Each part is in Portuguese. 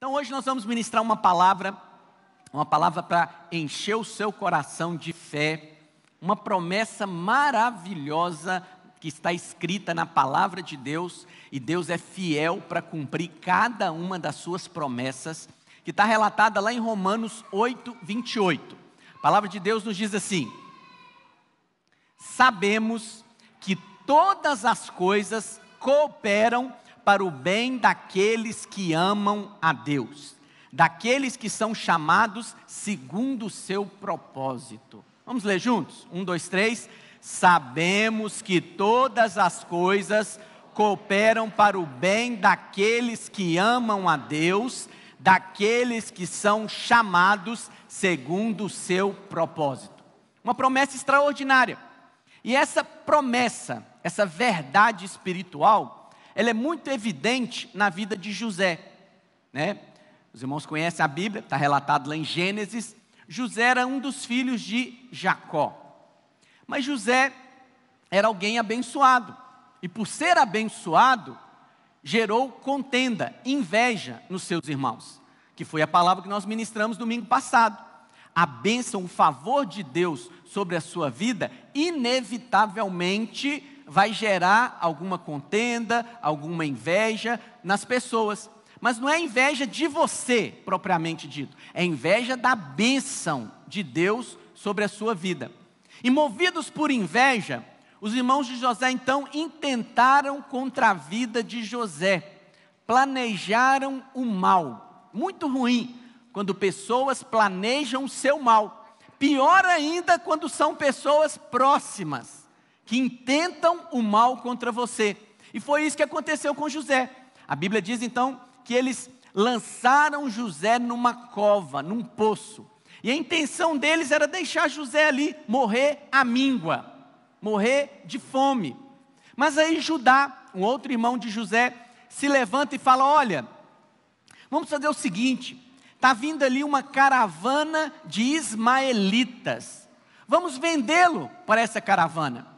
Então hoje nós vamos ministrar uma palavra para encher o seu coração de fé, uma promessa maravilhosa que está escrita na palavra de Deus, e Deus é fiel para cumprir cada uma das suas promessas, que está relatada lá em Romanos 8, 28. A palavra de Deus nos diz assim: sabemos que todas as coisas cooperam para o bem daqueles que amam a Deus, daqueles que são chamados segundo o seu propósito. Vamos ler juntos? 1, 2, 3. Sabemos que todas as coisas cooperam para o bem daqueles que amam a Deus, daqueles que são chamados segundo o seu propósito. Uma promessa extraordinária. E essa promessa, essa verdade espiritual, ela é muito evidente na vida de José, né? Os irmãos conhecem a Bíblia, está relatado lá em Gênesis. José era um dos filhos de Jacó. Mas José era alguém abençoado. E por ser abençoado, gerou contenda, inveja nos seus irmãos. Que foi a palavra que nós ministramos domingo passado. A bênção, o favor de Deus sobre a sua vida, inevitavelmente vai gerar alguma contenda, alguma inveja nas pessoas. Mas não é inveja de você, propriamente dito. É inveja da bênção de Deus sobre a sua vida. E movidos por inveja, os irmãos de José então intentaram contra a vida de José. Planejaram o mal. Muito ruim quando pessoas planejam o seu mal. Pior ainda quando são pessoas próximas, que intentam o mal contra você. E foi isso que aconteceu com José. A Bíblia diz então que eles lançaram José numa cova, num poço. E a intenção deles era deixar José ali morrer à míngua, morrer de fome. Mas aí Judá, um outro irmão de José, se levanta e fala: olha, vamos fazer o seguinte, está vindo ali uma caravana de ismaelitas. Vamos vendê-lo para essa caravana.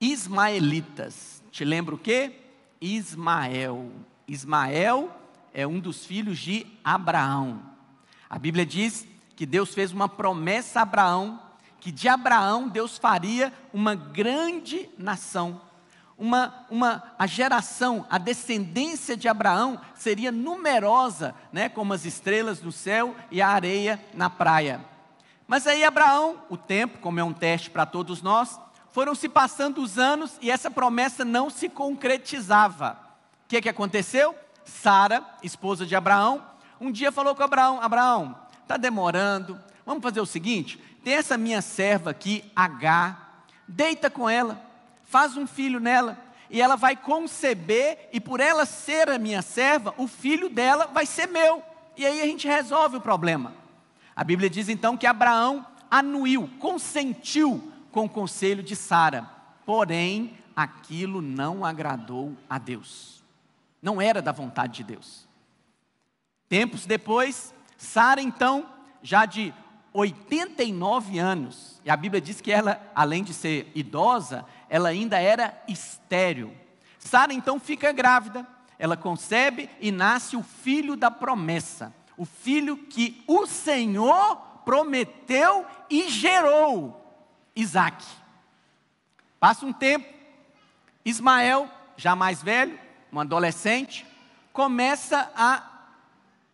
Ismaelitas, te lembra o quê? Ismael. Ismael é um dos filhos de Abraão. A Bíblia diz que Deus fez uma promessa a Abraão, que de Abraão Deus faria uma grande nação. A geração, a descendência de Abraão seria numerosa, né, como as estrelas no céu e a areia na praia. Mas aí Abraão, o tempo, como é um teste para todos nós, foram se passando os anos e essa promessa não se concretizava. O que aconteceu? Sara, esposa de Abraão, um dia falou com Abraão: Abraão, está demorando, vamos fazer o seguinte, tem essa minha serva aqui, Agar, deita com ela, faz um filho nela, e ela vai conceber, e por ela ser a minha serva, o filho dela vai ser meu, e aí a gente resolve o problema. A Bíblia diz então que Abraão anuiu, consentiu com o conselho de Sara, porém aquilo não agradou a Deus, não era da vontade de Deus. Tempos depois, Sara então, já de 89 anos, e a Bíblia diz que ela, além de ser idosa, ela ainda era estéril. Sara então fica grávida, ela concebe e nasce o filho da promessa, o filho que o Senhor prometeu e gerou, Isaac. Passa um tempo, Ismael, já mais velho, um adolescente, começa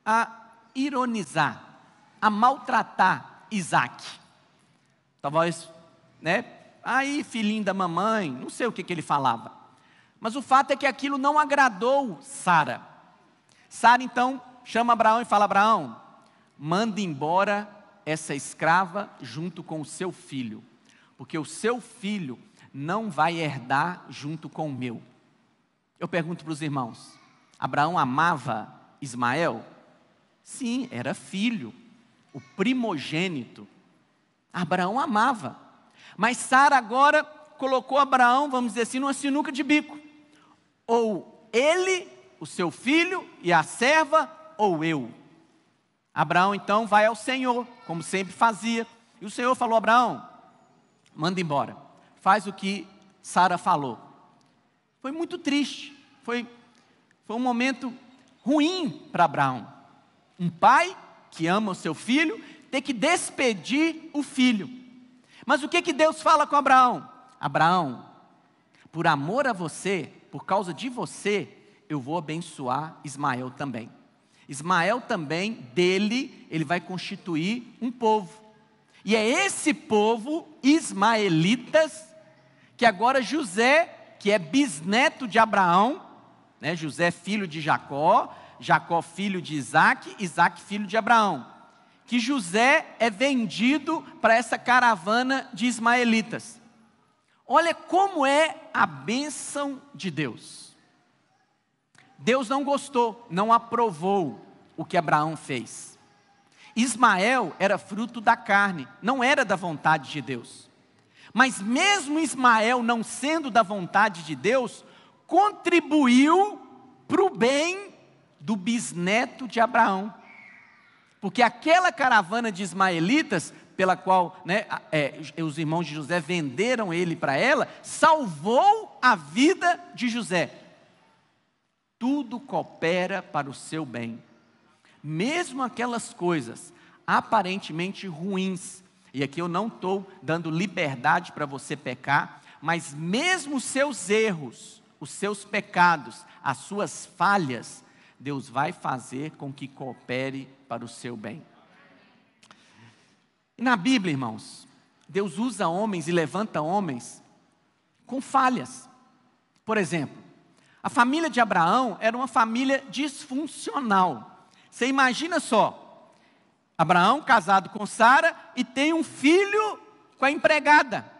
a ironizar, a maltratar Isaac. Talvez, né? Aí, filhinho da mamãe, não sei o que ele falava. Mas o fato é que aquilo não agradou Sara. Sara então chama Abraão e fala: Abraão, manda embora essa escrava junto com o seu filho, porque o seu filho não vai herdar junto com o meu. Eu pergunto para os irmãos: Abraão amava Ismael? Sim, era filho, o primogênito. Abraão amava. Mas Sara agora colocou Abraão, vamos dizer assim, numa sinuca de bico. Ou ele, o seu filho e a serva, ou eu. Abraão então vai ao Senhor, como sempre fazia. E o Senhor falou: Abraão, manda embora, faz o que Sara falou. Foi muito triste, foi um momento ruim para Abraão. Um pai que ama o seu filho, ter que despedir o filho. Mas o que Deus fala com Abraão? Abraão, por amor a você, por causa de você, eu vou abençoar Ismael também. Ismael também, dele, ele vai constituir um povo. E é esse povo, ismaelitas, que agora José, que é bisneto de Abraão, né, José filho de Jacó, Jacó filho de Isaac, Isaac filho de Abraão, que José é vendido para essa caravana de ismaelitas. Olha como é a bênção de Deus. Deus não gostou, não aprovou o que Abraão fez. Ismael era fruto da carne, não era da vontade de Deus. Mas mesmo Ismael não sendo da vontade de Deus, contribuiu para o bem do bisneto de Abraão. Porque aquela caravana de ismaelitas, pela qual os irmãos de José venderam ele para ela, salvou a vida de José. Tudo coopera para o seu bem. Mesmo aquelas coisas aparentemente ruins, e aqui eu não estou dando liberdade para você pecar, mas mesmo os seus erros, os seus pecados, as suas falhas, Deus vai fazer com que coopere para o seu bem. E na Bíblia, irmãos, Deus usa homens e levanta homens com falhas. Por exemplo, a família de Abraão era uma família disfuncional. Você imagina só, Abraão casado com Sara e tem um filho com a empregada.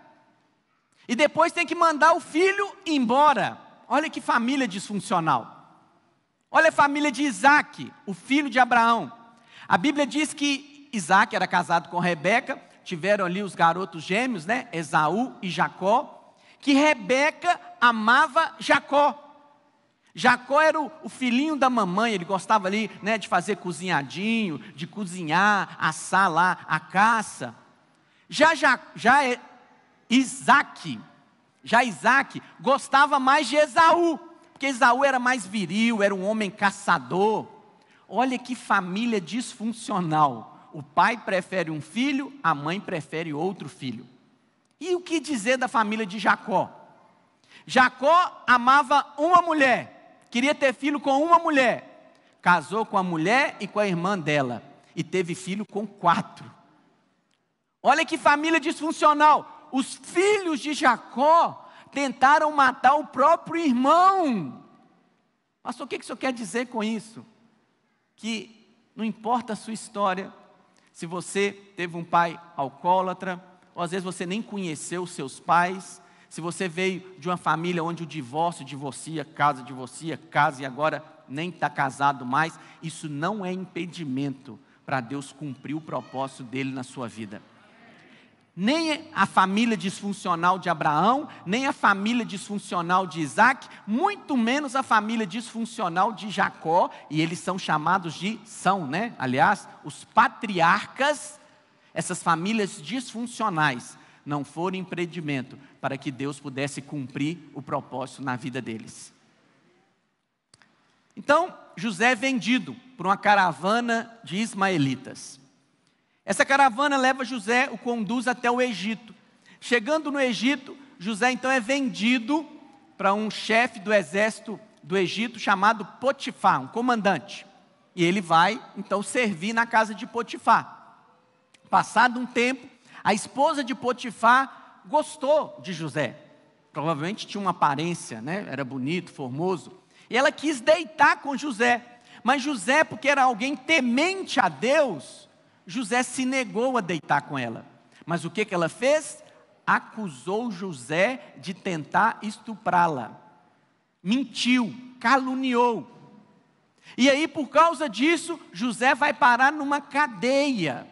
E depois tem que mandar o filho embora. Olha que família disfuncional. Olha a família de Isaac, o filho de Abraão. A Bíblia diz que Isaac era casado com Rebeca, tiveram ali os garotos gêmeos, né? Esaú e Jacó, que Rebeca amava Jacó. Jacó era o filhinho da mamãe, ele gostava ali, né, de fazer cozinhadinho, de cozinhar, assar lá a caça. Já Isaac gostava mais de Esaú, porque Esaú era mais viril, era um homem caçador. Olha que família disfuncional. O pai prefere um filho, a mãe prefere outro filho. E o que dizer da família de Jacó? Jacó amava uma mulher, queria ter filho com uma mulher. Casou com a mulher e com a irmã dela. E teve filho com 4. Olha que família disfuncional. Os filhos de Jacó tentaram matar o próprio irmão. Pastor, o que o senhor quer dizer com isso? Que não importa a sua história, se você teve um pai alcoólatra, ou às vezes você nem conheceu os seus pais, se você veio de uma família onde o divórcio divorcia casa e agora nem está casado mais, isso não é impedimento para Deus cumprir o propósito dele na sua vida. Nem a família disfuncional de Abraão, nem a família disfuncional de Isaac, muito menos a família disfuncional de Jacó, e eles são chamados aliás, os patriarcas. Essas famílias disfuncionais não foram impedimento para que Deus pudesse cumprir o propósito na vida deles. Então, José é vendido por uma caravana de ismaelitas. Essa caravana leva José, o conduz até o Egito. Chegando no Egito, José então é vendido para um chefe do exército do Egito chamado Potifar, um comandante. E ele vai então servir na casa de Potifar. Passado um tempo, a esposa de Potifar gostou de José. Provavelmente tinha uma aparência, né? Era bonito, formoso. E ela quis deitar com José. Mas José, porque era alguém temente a Deus, José se negou a deitar com ela. Mas o que ela fez? Acusou José de tentar estuprá-la. Mentiu, caluniou. E aí, por causa disso, José vai parar numa cadeia.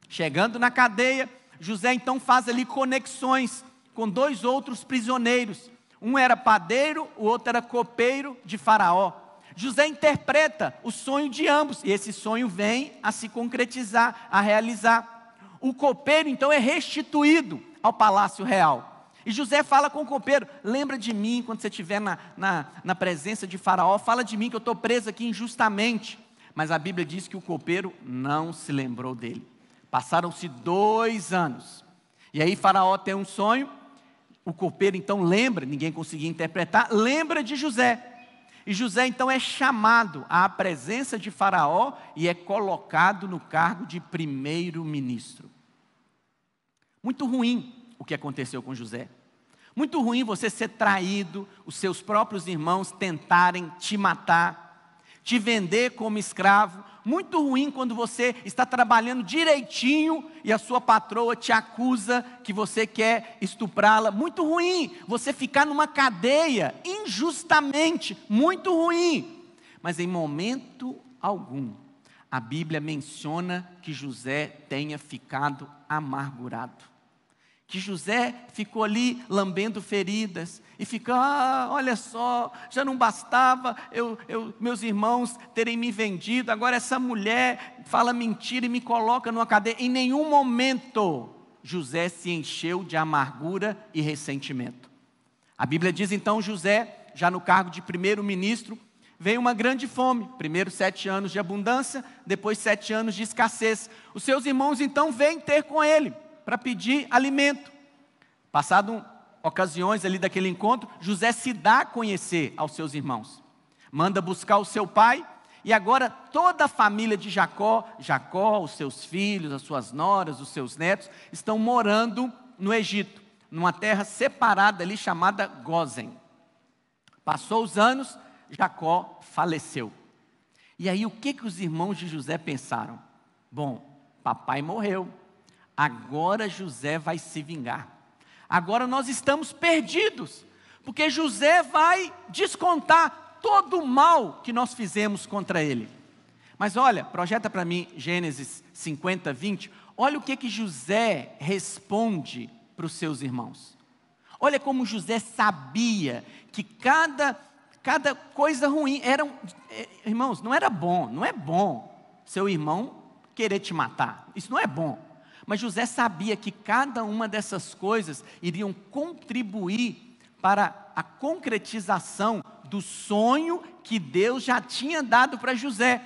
Chegando na cadeia, José então faz ali conexões com 2 outros prisioneiros. Um era padeiro, o outro era copeiro de Faraó. José interpreta o sonho de ambos, e esse sonho vem a se concretizar, a realizar. O copeiro então é restituído ao palácio real. E José fala com o copeiro: lembra de mim quando você estiver na presença de Faraó, fala de mim que eu estou preso aqui injustamente. Mas a Bíblia diz que o copeiro não se lembrou dele. Passaram-se 2 anos. E aí Faraó tem um sonho, o copeiro então lembra, ninguém conseguia interpretar, lembra de José. E José então é chamado à presença de Faraó e é colocado no cargo de primeiro-ministro. Muito ruim o que aconteceu com José. Muito ruim você ser traído, os seus próprios irmãos tentarem te matar, te vender como escravo. Muito ruim quando você está trabalhando direitinho e a sua patroa te acusa que você quer estuprá-la. Muito ruim você ficar numa cadeia injustamente. Muito ruim. Mas em momento algum, a Bíblia menciona que José tenha ficado amargurado. Que José ficou ali lambendo feridas e ficou: olha só, já não bastava meus irmãos terem me vendido, agora essa mulher fala mentira e me coloca numa cadeia. Em nenhum momento José se encheu de amargura e ressentimento. A Bíblia diz então: José, já no cargo de primeiro-ministro, veio uma grande fome, primeiro 7 anos de abundância, depois 7 anos de escassez. Os seus irmãos então vêm ter com ele para pedir alimento. Passado ocasiões ali daquele encontro, José se dá a conhecer aos seus irmãos. Manda buscar o seu pai, e agora toda a família de Jacó, os seus filhos, as suas noras, os seus netos, estão morando no Egito, numa terra separada ali chamada Gósen. Passou os anos, Jacó faleceu. E aí o que os irmãos de José pensaram? Bom, papai morreu. Agora José vai se vingar. Agora nós estamos perdidos, porque José vai descontar todo o mal que nós fizemos contra ele. Mas olha, projeta para mim Gênesis 50, 20. Olha o que José responde para os seus irmãos. Olha como José sabia que cada coisa ruim irmãos, não era bom, não é bom seu irmão querer te matar. Isso não é bom. Mas José sabia que cada uma dessas coisas iriam contribuir para a concretização do sonho que Deus já tinha dado para José.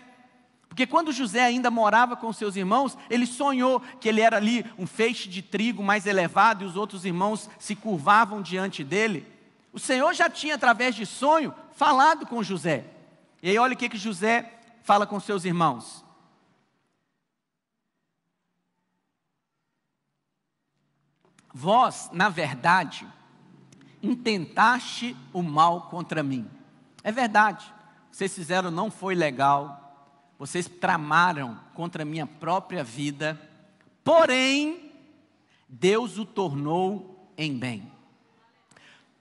Porque quando José ainda morava com seus irmãos, ele sonhou que ele era ali um feixe de trigo mais elevado e os outros irmãos se curvavam diante dele. O Senhor já tinha, através de sonho, falado com José. E aí olha o que José fala com seus irmãos. Vós, na verdade, intentaste o mal contra mim. É verdade, vocês fizeram, não foi legal, vocês tramaram contra a minha própria vida, porém, Deus o tornou em bem.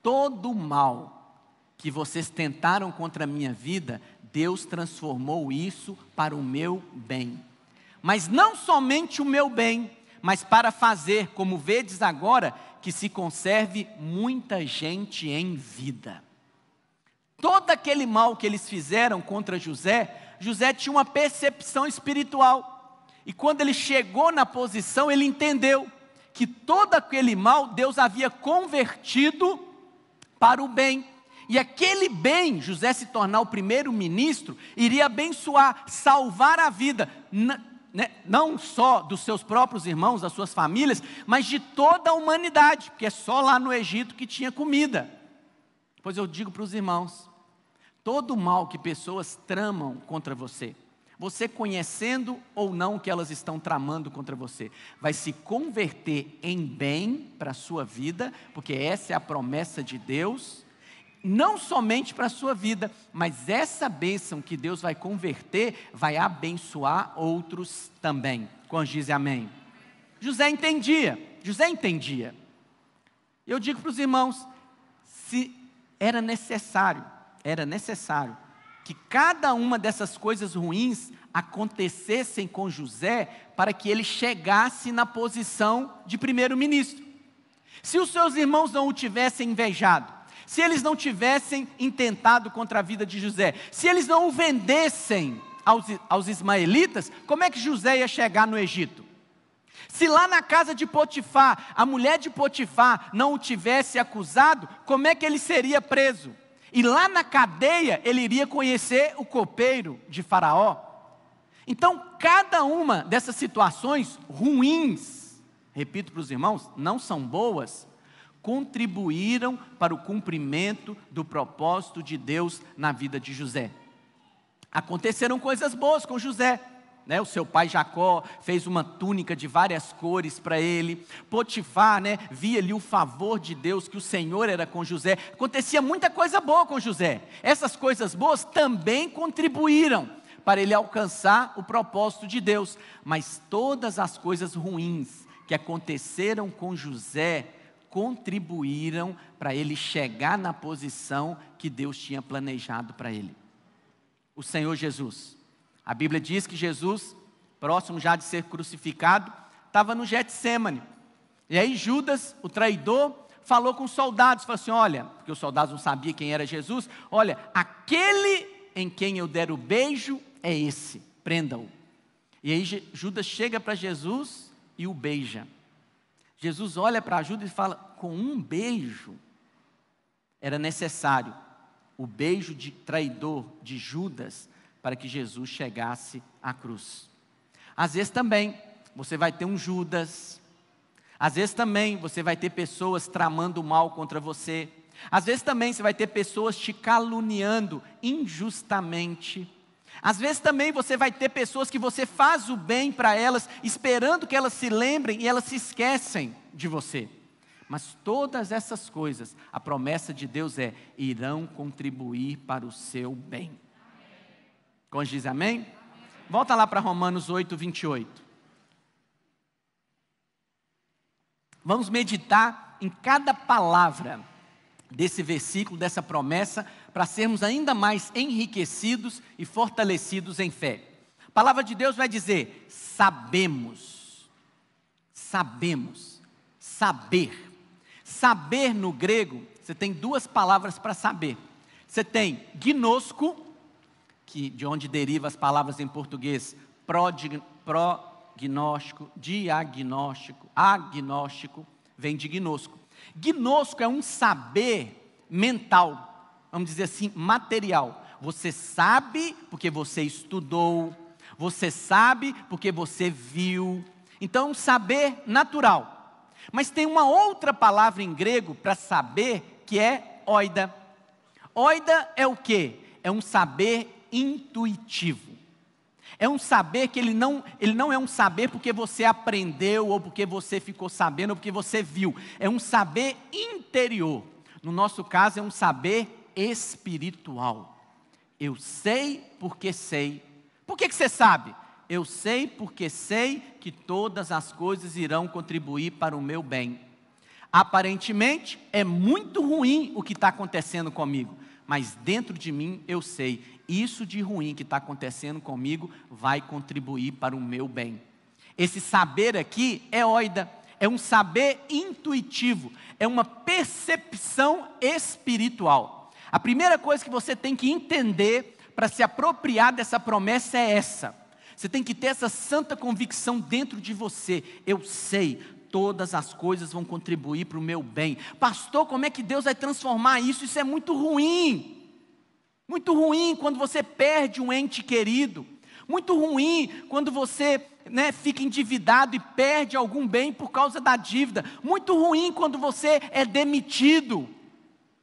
Todo o mal que vocês tentaram contra a minha vida, Deus transformou isso para o meu bem. Mas não somente o meu bem, mas para fazer, como vedes agora, que se conserve muita gente em vida. Todo aquele mal que eles fizeram contra José, José tinha uma percepção espiritual. E quando ele chegou na posição, ele entendeu que todo aquele mal, Deus havia convertido para o bem. E aquele bem, José se tornar o primeiro-ministro, iria abençoar, salvar a vida, não só dos seus próprios irmãos, das suas famílias, mas de toda a humanidade, porque é só lá no Egito que tinha comida. Pois eu digo para os irmãos, todo o mal que pessoas tramam contra você, você conhecendo ou não o que elas estão tramando contra você, vai se converter em bem para a sua vida, porque essa é a promessa de Deus, não somente para a sua vida, mas essa bênção que Deus vai converter, vai abençoar outros também. Quantos dizem amém? José entendia. Eu digo para os irmãos, se era necessário que cada uma dessas coisas ruins acontecessem com José, para que ele chegasse na posição de primeiro-ministro. Se os seus irmãos não o tivessem invejado, se eles não tivessem intentado contra a vida de José, se eles não o vendessem aos ismaelitas, como é que José ia chegar no Egito? Se lá na casa de Potifar, a mulher de Potifar não o tivesse acusado, como é que ele seria preso? E lá na cadeia, ele iria conhecer o copeiro de Faraó. Então, cada uma dessas situações ruins, repito para os irmãos, não são boas, contribuíram para o cumprimento do propósito de Deus na vida de José. Aconteceram coisas boas com José. O seu pai Jacó fez uma túnica de várias cores para ele. Potifar, via ali o favor de Deus, que o Senhor era com José. Acontecia muita coisa boa com José. Essas coisas boas também contribuíram para ele alcançar o propósito de Deus. Mas todas as coisas ruins que aconteceram com José contribuíram para ele chegar na posição que Deus tinha planejado para ele. O Senhor Jesus. A Bíblia diz que Jesus, próximo já de ser crucificado, estava no Getsêmani. E aí Judas, o traidor, falou com os soldados, falou assim, olha, porque os soldados não sabiam quem era Jesus, olha, aquele em quem eu der o beijo é esse, prenda-o. E aí Judas chega para Jesus e o beija. Jesus olha para Judas e fala, com um beijo, era necessário o beijo de traidor de Judas, para que Jesus chegasse à cruz. Às vezes também, você vai ter um Judas. Às vezes também, você vai ter pessoas tramando mal contra você. Às vezes também, você vai ter pessoas te caluniando injustamente. Às vezes também, você vai ter pessoas que você faz o bem para elas, esperando que elas se lembrem e elas se esquecem de você. Mas todas essas coisas, a promessa de Deus é, irão contribuir para o seu bem. Quando diz amém? Amém? Volta lá para Romanos 8, 28. Vamos meditar em cada palavra desse versículo, dessa promessa, para sermos ainda mais enriquecidos e fortalecidos em fé. A palavra de Deus vai dizer, sabemos, saber. Saber no grego, você tem duas palavras para saber. Você tem gnosco, de onde deriva as palavras em português, prognóstico, diagnóstico, agnóstico, vem de gnosco. Gnosco é um saber mental, vamos dizer assim, material. Você sabe porque você estudou, você sabe porque você viu. Então, um saber natural. Mas tem uma outra palavra em grego para saber, que é oida. Oida é o quê? É um saber intuitivo. É um saber que ele não é um saber porque você aprendeu, ou porque você ficou sabendo, ou porque você viu. É um saber interior. No nosso caso, é um saber espiritual. Eu sei porque sei. Por que você sabe? Eu sei porque sei que todas as coisas irão contribuir para o meu bem. Aparentemente, é muito ruim o que está acontecendo comigo, mas dentro de mim eu sei, isso de ruim que está acontecendo comigo vai contribuir para o meu bem. Esse saber aqui é oida, é um saber intuitivo, é uma percepção espiritual. A primeira coisa que você tem que entender para se apropriar dessa promessa é essa. Você tem que ter essa santa convicção dentro de você. Eu sei, todas as coisas vão contribuir para o meu bem. Pastor, como é que Deus vai transformar isso? Isso é muito ruim. Muito ruim quando você perde um ente querido. Muito ruim quando você fica endividado e perde algum bem por causa da dívida. Muito ruim quando você é demitido.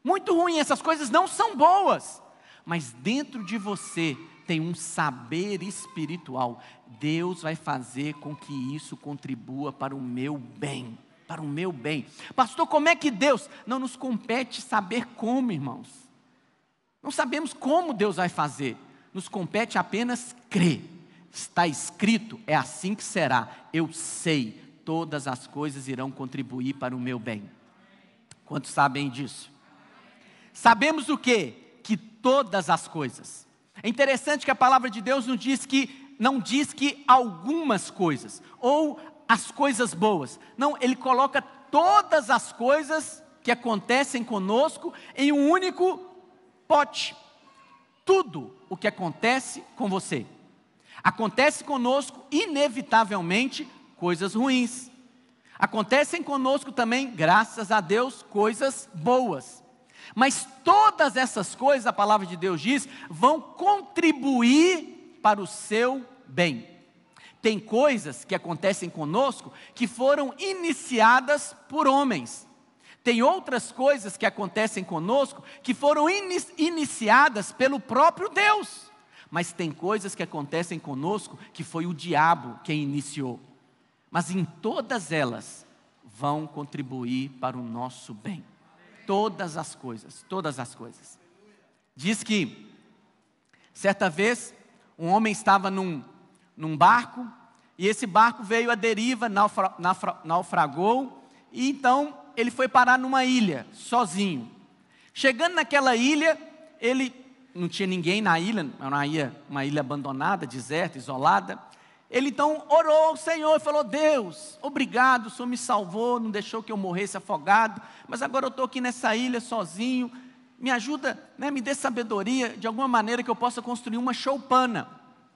Muito ruim, essas coisas não são boas. Mas dentro de você tem um saber espiritual. Deus vai fazer com que isso contribua para o meu bem. Para o meu bem. Pastor, como é que Deus? Não nos compete saber como, irmãos. Não sabemos como Deus vai fazer. Nos compete apenas crer. Está escrito, é assim que será. Eu sei, todas as coisas irão contribuir para o meu bem. Quantos sabem disso? Sabemos o quê? Que todas as coisas. É interessante que a palavra de Deus não diz que algumas coisas, ou as coisas boas. Não, Ele coloca todas as coisas que acontecem conosco em um único pote. Tudo o que acontece com você acontece conosco inevitavelmente coisas ruins. Acontecem conosco também, graças a Deus, coisas boas. Mas todas essas coisas, a palavra de Deus diz, vão contribuir para o seu bem. Tem coisas que acontecem conosco que foram iniciadas por homens. Tem outras coisas que acontecem conosco que foram iniciadas pelo próprio Deus. Mas tem coisas que acontecem conosco que foi o diabo quem iniciou. Mas em todas elas vão contribuir para o nosso bem. Todas as coisas, todas as coisas. Diz que, certa vez, um homem estava num barco, e esse barco veio à deriva, naufragou, e então ele foi parar numa ilha, sozinho. Chegando naquela ilha, ele não tinha ninguém na ilha, era uma ilha abandonada, deserta, isolada. Ele então orou ao Senhor e falou: Deus, obrigado, o Senhor me salvou, não deixou que eu morresse afogado, mas agora eu estou aqui nessa ilha sozinho, me ajuda, me dê sabedoria, de alguma maneira que eu possa construir uma choupana,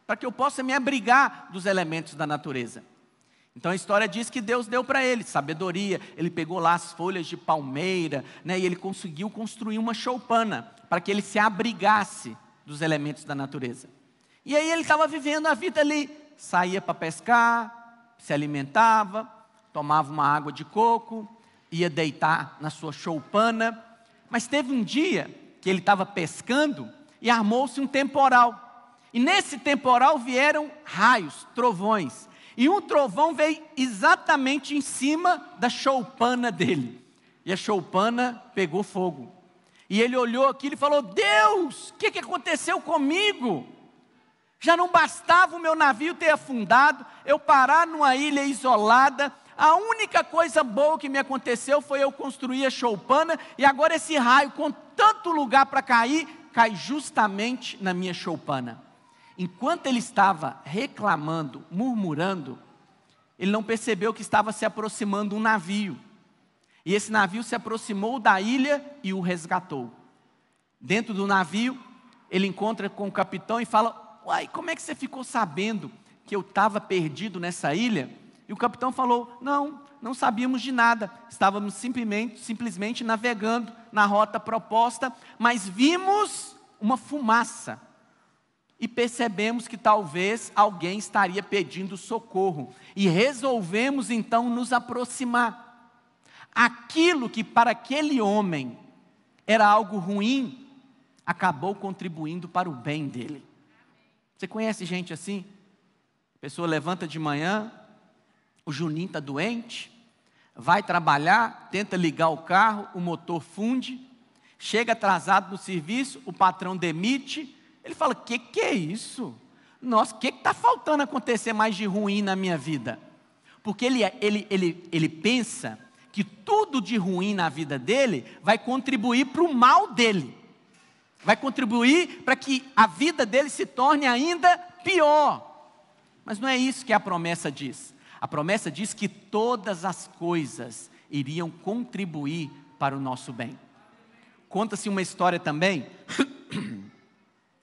para que eu possa me abrigar dos elementos da natureza. Então a história diz que Deus deu para ele sabedoria, ele pegou lá as folhas de palmeira, e ele conseguiu construir uma choupana, para que ele se abrigasse dos elementos da natureza. E aí ele estava vivendo a vida ali, saía para pescar, se alimentava, tomava uma água de coco, ia deitar na sua choupana, mas teve um dia que ele estava pescando e armou-se um temporal. E nesse temporal vieram raios, trovões. E um trovão veio exatamente em cima da choupana dele. E a choupana pegou fogo. E ele olhou aquilo e falou: Deus, o que aconteceu comigo? Já não bastava o meu navio ter afundado, eu parar numa ilha isolada. A única coisa boa que me aconteceu foi eu construir a choupana. E agora esse raio, com tanto lugar para cair, cai justamente na minha choupana. Enquanto ele estava reclamando, murmurando, ele não percebeu que estava se aproximando um navio. E esse navio se aproximou da ilha e o resgatou. Dentro do navio, ele encontra com o capitão e fala: uai, como é que você ficou sabendo que eu estava perdido nessa ilha? E o capitão falou: não sabíamos de nada, estávamos simplesmente navegando na rota proposta, mas vimos uma fumaça. E percebemos que talvez alguém estaria pedindo socorro. E resolvemos então nos aproximar. Aquilo que para aquele homem era algo ruim, acabou contribuindo para o bem dele. Você conhece gente assim? A pessoa levanta de manhã, o Juninho está doente, vai trabalhar, tenta ligar o carro, o motor funde, chega atrasado no serviço, o patrão demite. Ele fala: que é isso? Nossa, o que está faltando acontecer mais de ruim na minha vida? Porque ele pensa que tudo de ruim na vida dele vai contribuir para o mal dele. Vai contribuir para que a vida dele se torne ainda pior. Mas não é isso que a promessa diz. A promessa diz que todas as coisas iriam contribuir para o nosso bem. Conta-se uma história também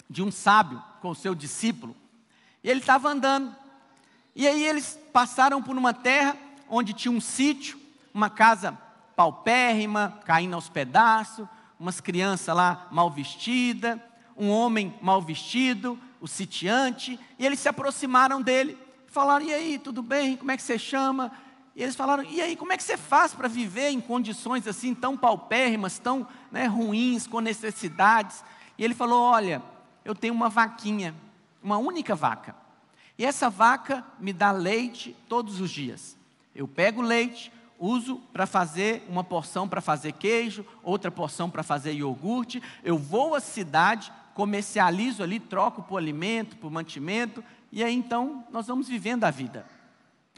de um sábio com o seu discípulo, e ele estava andando, e aí eles passaram por uma terra onde tinha um sítio, uma casa paupérrima, caindo aos pedaços, umas crianças lá mal vestidas, um homem mal vestido, o sitiante, e eles se aproximaram dele, falaram: e aí, tudo bem? Como é que você chama? E eles falaram: e aí, como é que você faz para viver em condições assim tão paupérrimas, tão ruins, com necessidades? E ele falou: olha, eu tenho uma vaquinha, uma única vaca, e essa vaca me dá leite todos os dias. Eu pego o leite, uso para fazer uma porção para fazer queijo, outra porção para fazer iogurte, eu vou à cidade, comercializo ali, troco por alimento, por mantimento, e aí então nós vamos vivendo a vida.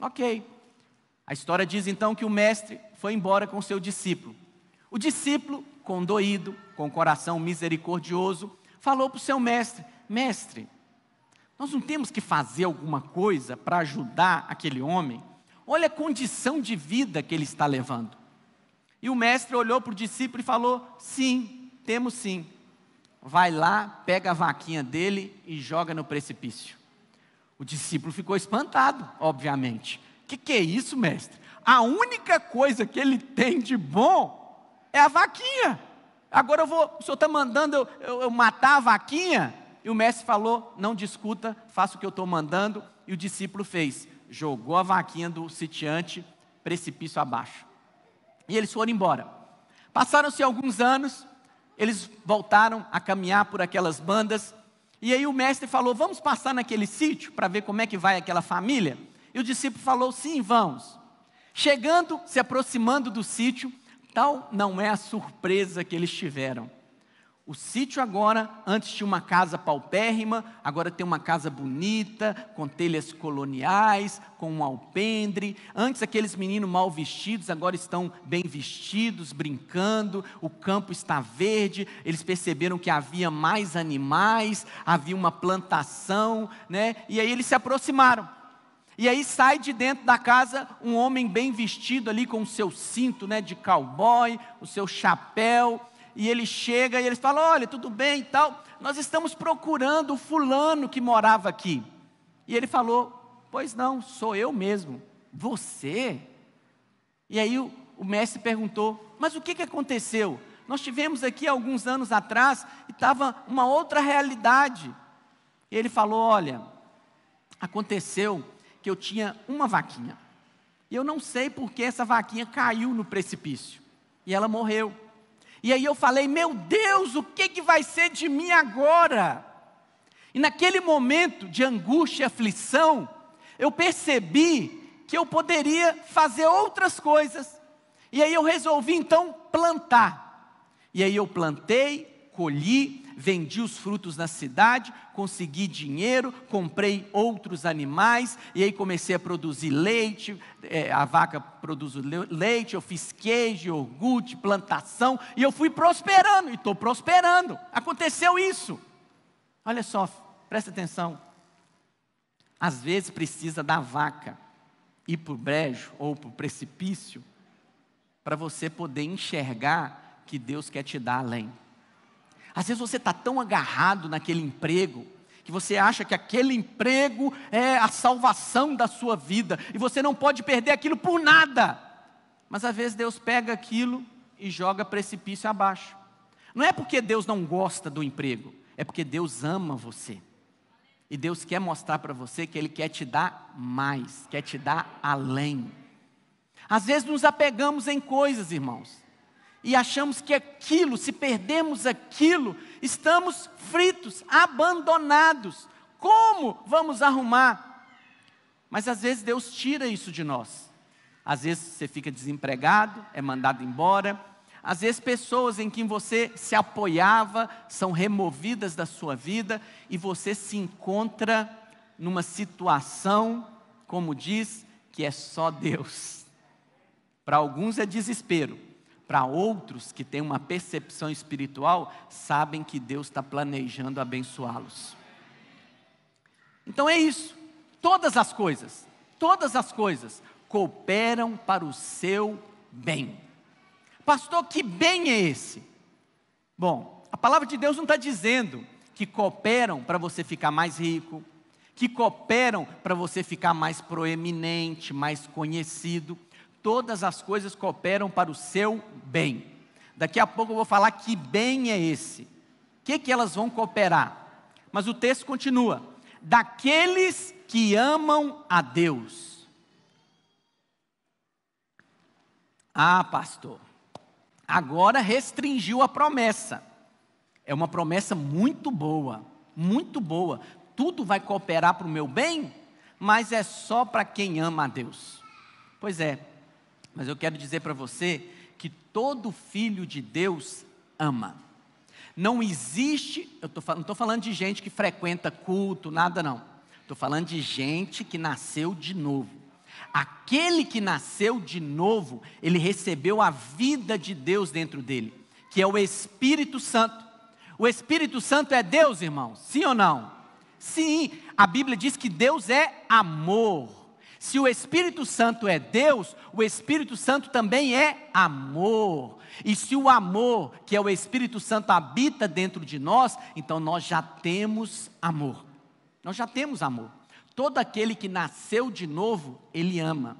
Ok. A história diz então que o mestre foi embora com o seu discípulo. O discípulo, condoído, com o coração misericordioso, falou para o seu mestre: mestre, nós não temos que fazer alguma coisa para ajudar aquele homem? Olha a condição de vida que ele está levando. E o mestre olhou para o discípulo e falou: sim, temos sim. Vai lá, pega a vaquinha dele e joga no precipício. O discípulo ficou espantado, obviamente. Que é isso, mestre? A única coisa que ele tem de bom é a vaquinha. Agora o senhor está mandando eu matar a vaquinha? E o mestre falou, não discuta, faça o que eu estou mandando. E o discípulo fez, jogou a vaquinha do sitiante, precipício abaixo. E eles foram embora. Passaram-se alguns anos, eles voltaram a caminhar por aquelas bandas. E aí o mestre falou, vamos passar naquele sítio para ver como é que vai aquela família? E o discípulo falou, sim, vamos. Chegando, se aproximando do sítio, tal não é a surpresa que eles tiveram. O sítio agora, antes tinha uma casa paupérrima, agora tem uma casa bonita, com telhas coloniais, com um alpendre. Antes aqueles meninos mal vestidos, agora estão bem vestidos, brincando. O campo está verde, eles perceberam que havia mais animais, havia uma plantação, né? E aí eles se aproximaram. E aí sai de dentro da casa um homem bem vestido ali com o seu cinto, né, de cowboy, o seu chapéu. E ele chega e eles falam, olha, tudo bem e tal, nós estamos procurando o fulano que morava aqui. E ele falou, pois não, sou eu mesmo. Você? E aí o mestre perguntou, mas o que aconteceu? Nós tivemos aqui alguns anos atrás e estava uma outra realidade. E ele falou, olha, aconteceu que eu tinha uma vaquinha. E eu não sei porque essa vaquinha caiu no precipício. E ela morreu. E aí eu falei, meu Deus, o que vai ser de mim agora? E naquele momento de angústia e aflição, eu percebi que eu poderia fazer outras coisas. E aí eu resolvi então plantar. E aí eu plantei, colhi, vendi os frutos na cidade, consegui dinheiro, comprei outros animais, e aí comecei a produzir leite, a vaca produz leite, eu fiz queijo, iogurte, plantação, e eu fui prosperando, e estou prosperando. Aconteceu isso. Olha só, presta atenção. Às vezes precisa da vaca ir para o brejo ou para o precipício, para você poder enxergar que Deus quer te dar além. Às vezes você está tão agarrado naquele emprego, que você acha que aquele emprego é a salvação da sua vida, e você não pode perder aquilo por nada. Mas às vezes Deus pega aquilo e joga precipício abaixo. Não é porque Deus não gosta do emprego, é porque Deus ama você. E Deus quer mostrar para você que Ele quer te dar mais, quer te dar além. Às vezes nos apegamos em coisas, irmãos, e achamos que aquilo, se perdemos aquilo, estamos fritos, abandonados. Como vamos arrumar? Mas às vezes Deus tira isso de nós. Às vezes você fica desempregado, é mandado embora. Às vezes pessoas em quem você se apoiava são removidas da sua vida e você se encontra numa situação, como diz, que é só Deus. Para alguns é desespero. Para outros que têm uma percepção espiritual, sabem que Deus está planejando abençoá-los. Então é isso. Todas as coisas cooperam para o seu bem. Pastor, que bem é esse? Bom, a palavra de Deus não está dizendo que cooperam para você ficar mais rico, que cooperam para você ficar mais proeminente, mais conhecido. Todas as coisas cooperam para o seu bem. Daqui a pouco eu vou falar que bem é esse. O que elas vão cooperar? Mas o texto continua. Daqueles que amam a Deus. Ah, pastor, agora restringiu a promessa. É uma promessa muito boa, muito boa. Tudo vai cooperar para o meu bem, mas é só para quem ama a Deus. Pois é. Mas eu quero dizer para você que todo filho de Deus ama. Não existe, não estou falando de gente que frequenta culto, nada não. Estou falando de gente que nasceu de novo. Aquele que nasceu de novo, ele recebeu a vida de Deus dentro dele, que é o Espírito Santo. O Espírito Santo é Deus, irmãos? Sim ou não? Sim, a Bíblia diz que Deus é amor. Se o Espírito Santo é Deus, o Espírito Santo também é amor. E se o amor, que é o Espírito Santo, habita dentro de nós, então nós já temos amor. Nós já temos amor. Todo aquele que nasceu de novo, ele ama.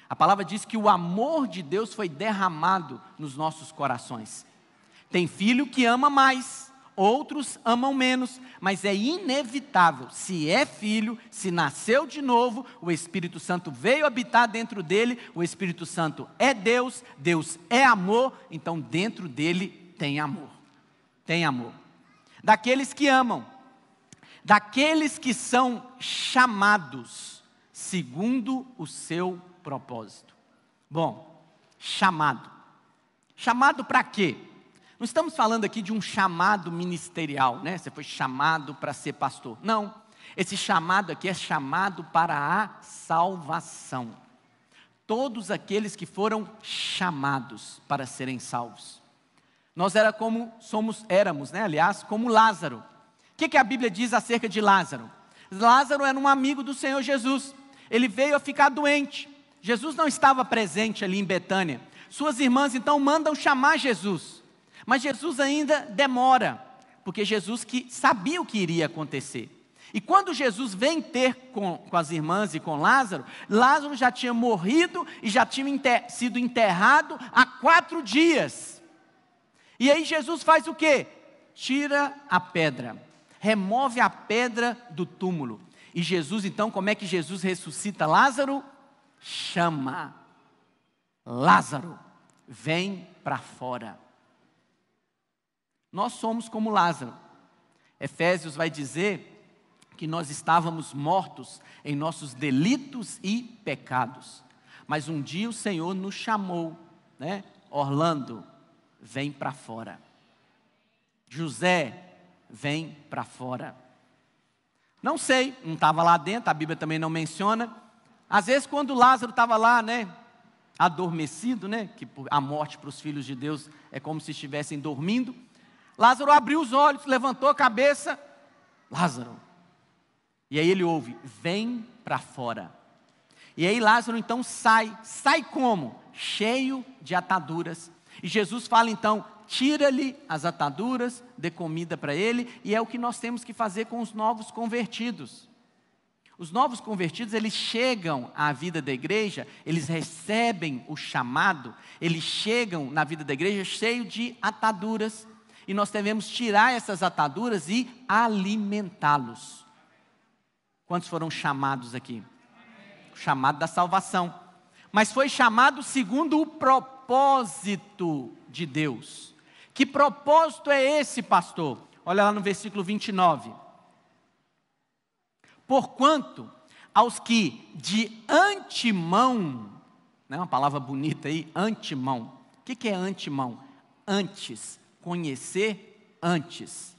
A palavra diz que o amor de Deus foi derramado nos nossos corações. Tem filho que ama mais, outros amam menos, mas é inevitável. Se é filho, se nasceu de novo, o Espírito Santo veio habitar dentro dele, o Espírito Santo é Deus, Deus é amor, então dentro dele tem amor. Tem amor. Daqueles que amam, daqueles que são chamados segundo o seu propósito. Bom, chamado. Chamado para quê? Não estamos falando aqui de um chamado ministerial, né? Você foi chamado para ser pastor. Não, esse chamado aqui é chamado para a salvação. Todos aqueles que foram chamados para serem salvos. Nós éramos, né? Aliás, como Lázaro. O que a Bíblia diz acerca de Lázaro? Lázaro era um amigo do Senhor Jesus. Ele veio a ficar doente. Jesus não estava presente ali em Betânia. Suas irmãs então mandam chamar Jesus. Mas Jesus ainda demora, porque Jesus que sabia o que iria acontecer. E quando Jesus vem ter com as irmãs e com Lázaro, Lázaro já tinha morrido e já tinha sido enterrado há 4 dias. E aí Jesus faz o quê? Tira a pedra, remove a pedra do túmulo. E Jesus então, como é que Jesus ressuscita Lázaro? Chama: Lázaro, vem para fora. Nós somos como Lázaro. Efésios vai dizer que nós estávamos mortos em nossos delitos e pecados. Mas um dia o Senhor nos chamou, né? Orlando, vem para fora. José, vem para fora. Não sei, não estava lá dentro, a Bíblia também não menciona. Às vezes quando Lázaro estava lá, né, adormecido, né, que a morte para os filhos de Deus é como se estivessem dormindo, Lázaro abriu os olhos, levantou a cabeça, Lázaro. E aí ele ouve, vem para fora. E aí Lázaro então sai como? Cheio de ataduras. E Jesus fala então, tira-lhe as ataduras, dê comida para ele, e é o que nós temos que fazer com os novos convertidos. Os novos convertidos, eles chegam à vida da igreja, eles recebem o chamado, eles chegam na vida da igreja cheio de ataduras, e nós devemos tirar essas ataduras e alimentá-los. Quantos foram chamados aqui? O chamado da salvação. Mas foi chamado segundo o propósito de Deus. Que propósito é esse, pastor? Olha lá no versículo 29. Porquanto aos que de antemão, né, uma palavra bonita aí, antemão. O que é antemão? Antes, conhecer antes.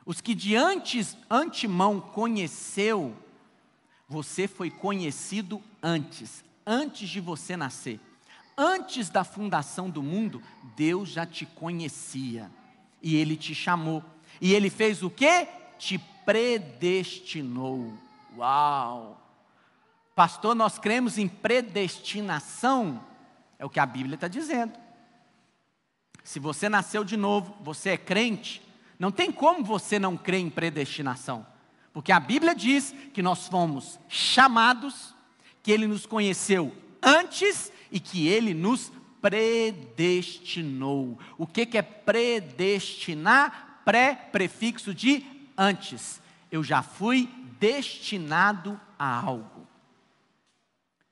Os que de antemão conheceu, você foi conhecido antes de você nascer. Antes da fundação do mundo, Deus já te conhecia. E Ele te chamou. E Ele fez o quê? Te predestinou. Uau! Pastor, nós cremos em predestinação? É o que a Bíblia está dizendo. Se você nasceu de novo, você é crente, não tem como você não crer em predestinação. Porque a Bíblia diz que nós fomos chamados, que Ele nos conheceu antes e que Ele nos predestinou. O que é predestinar? Pré-prefixo de antes. Eu já fui destinado a algo.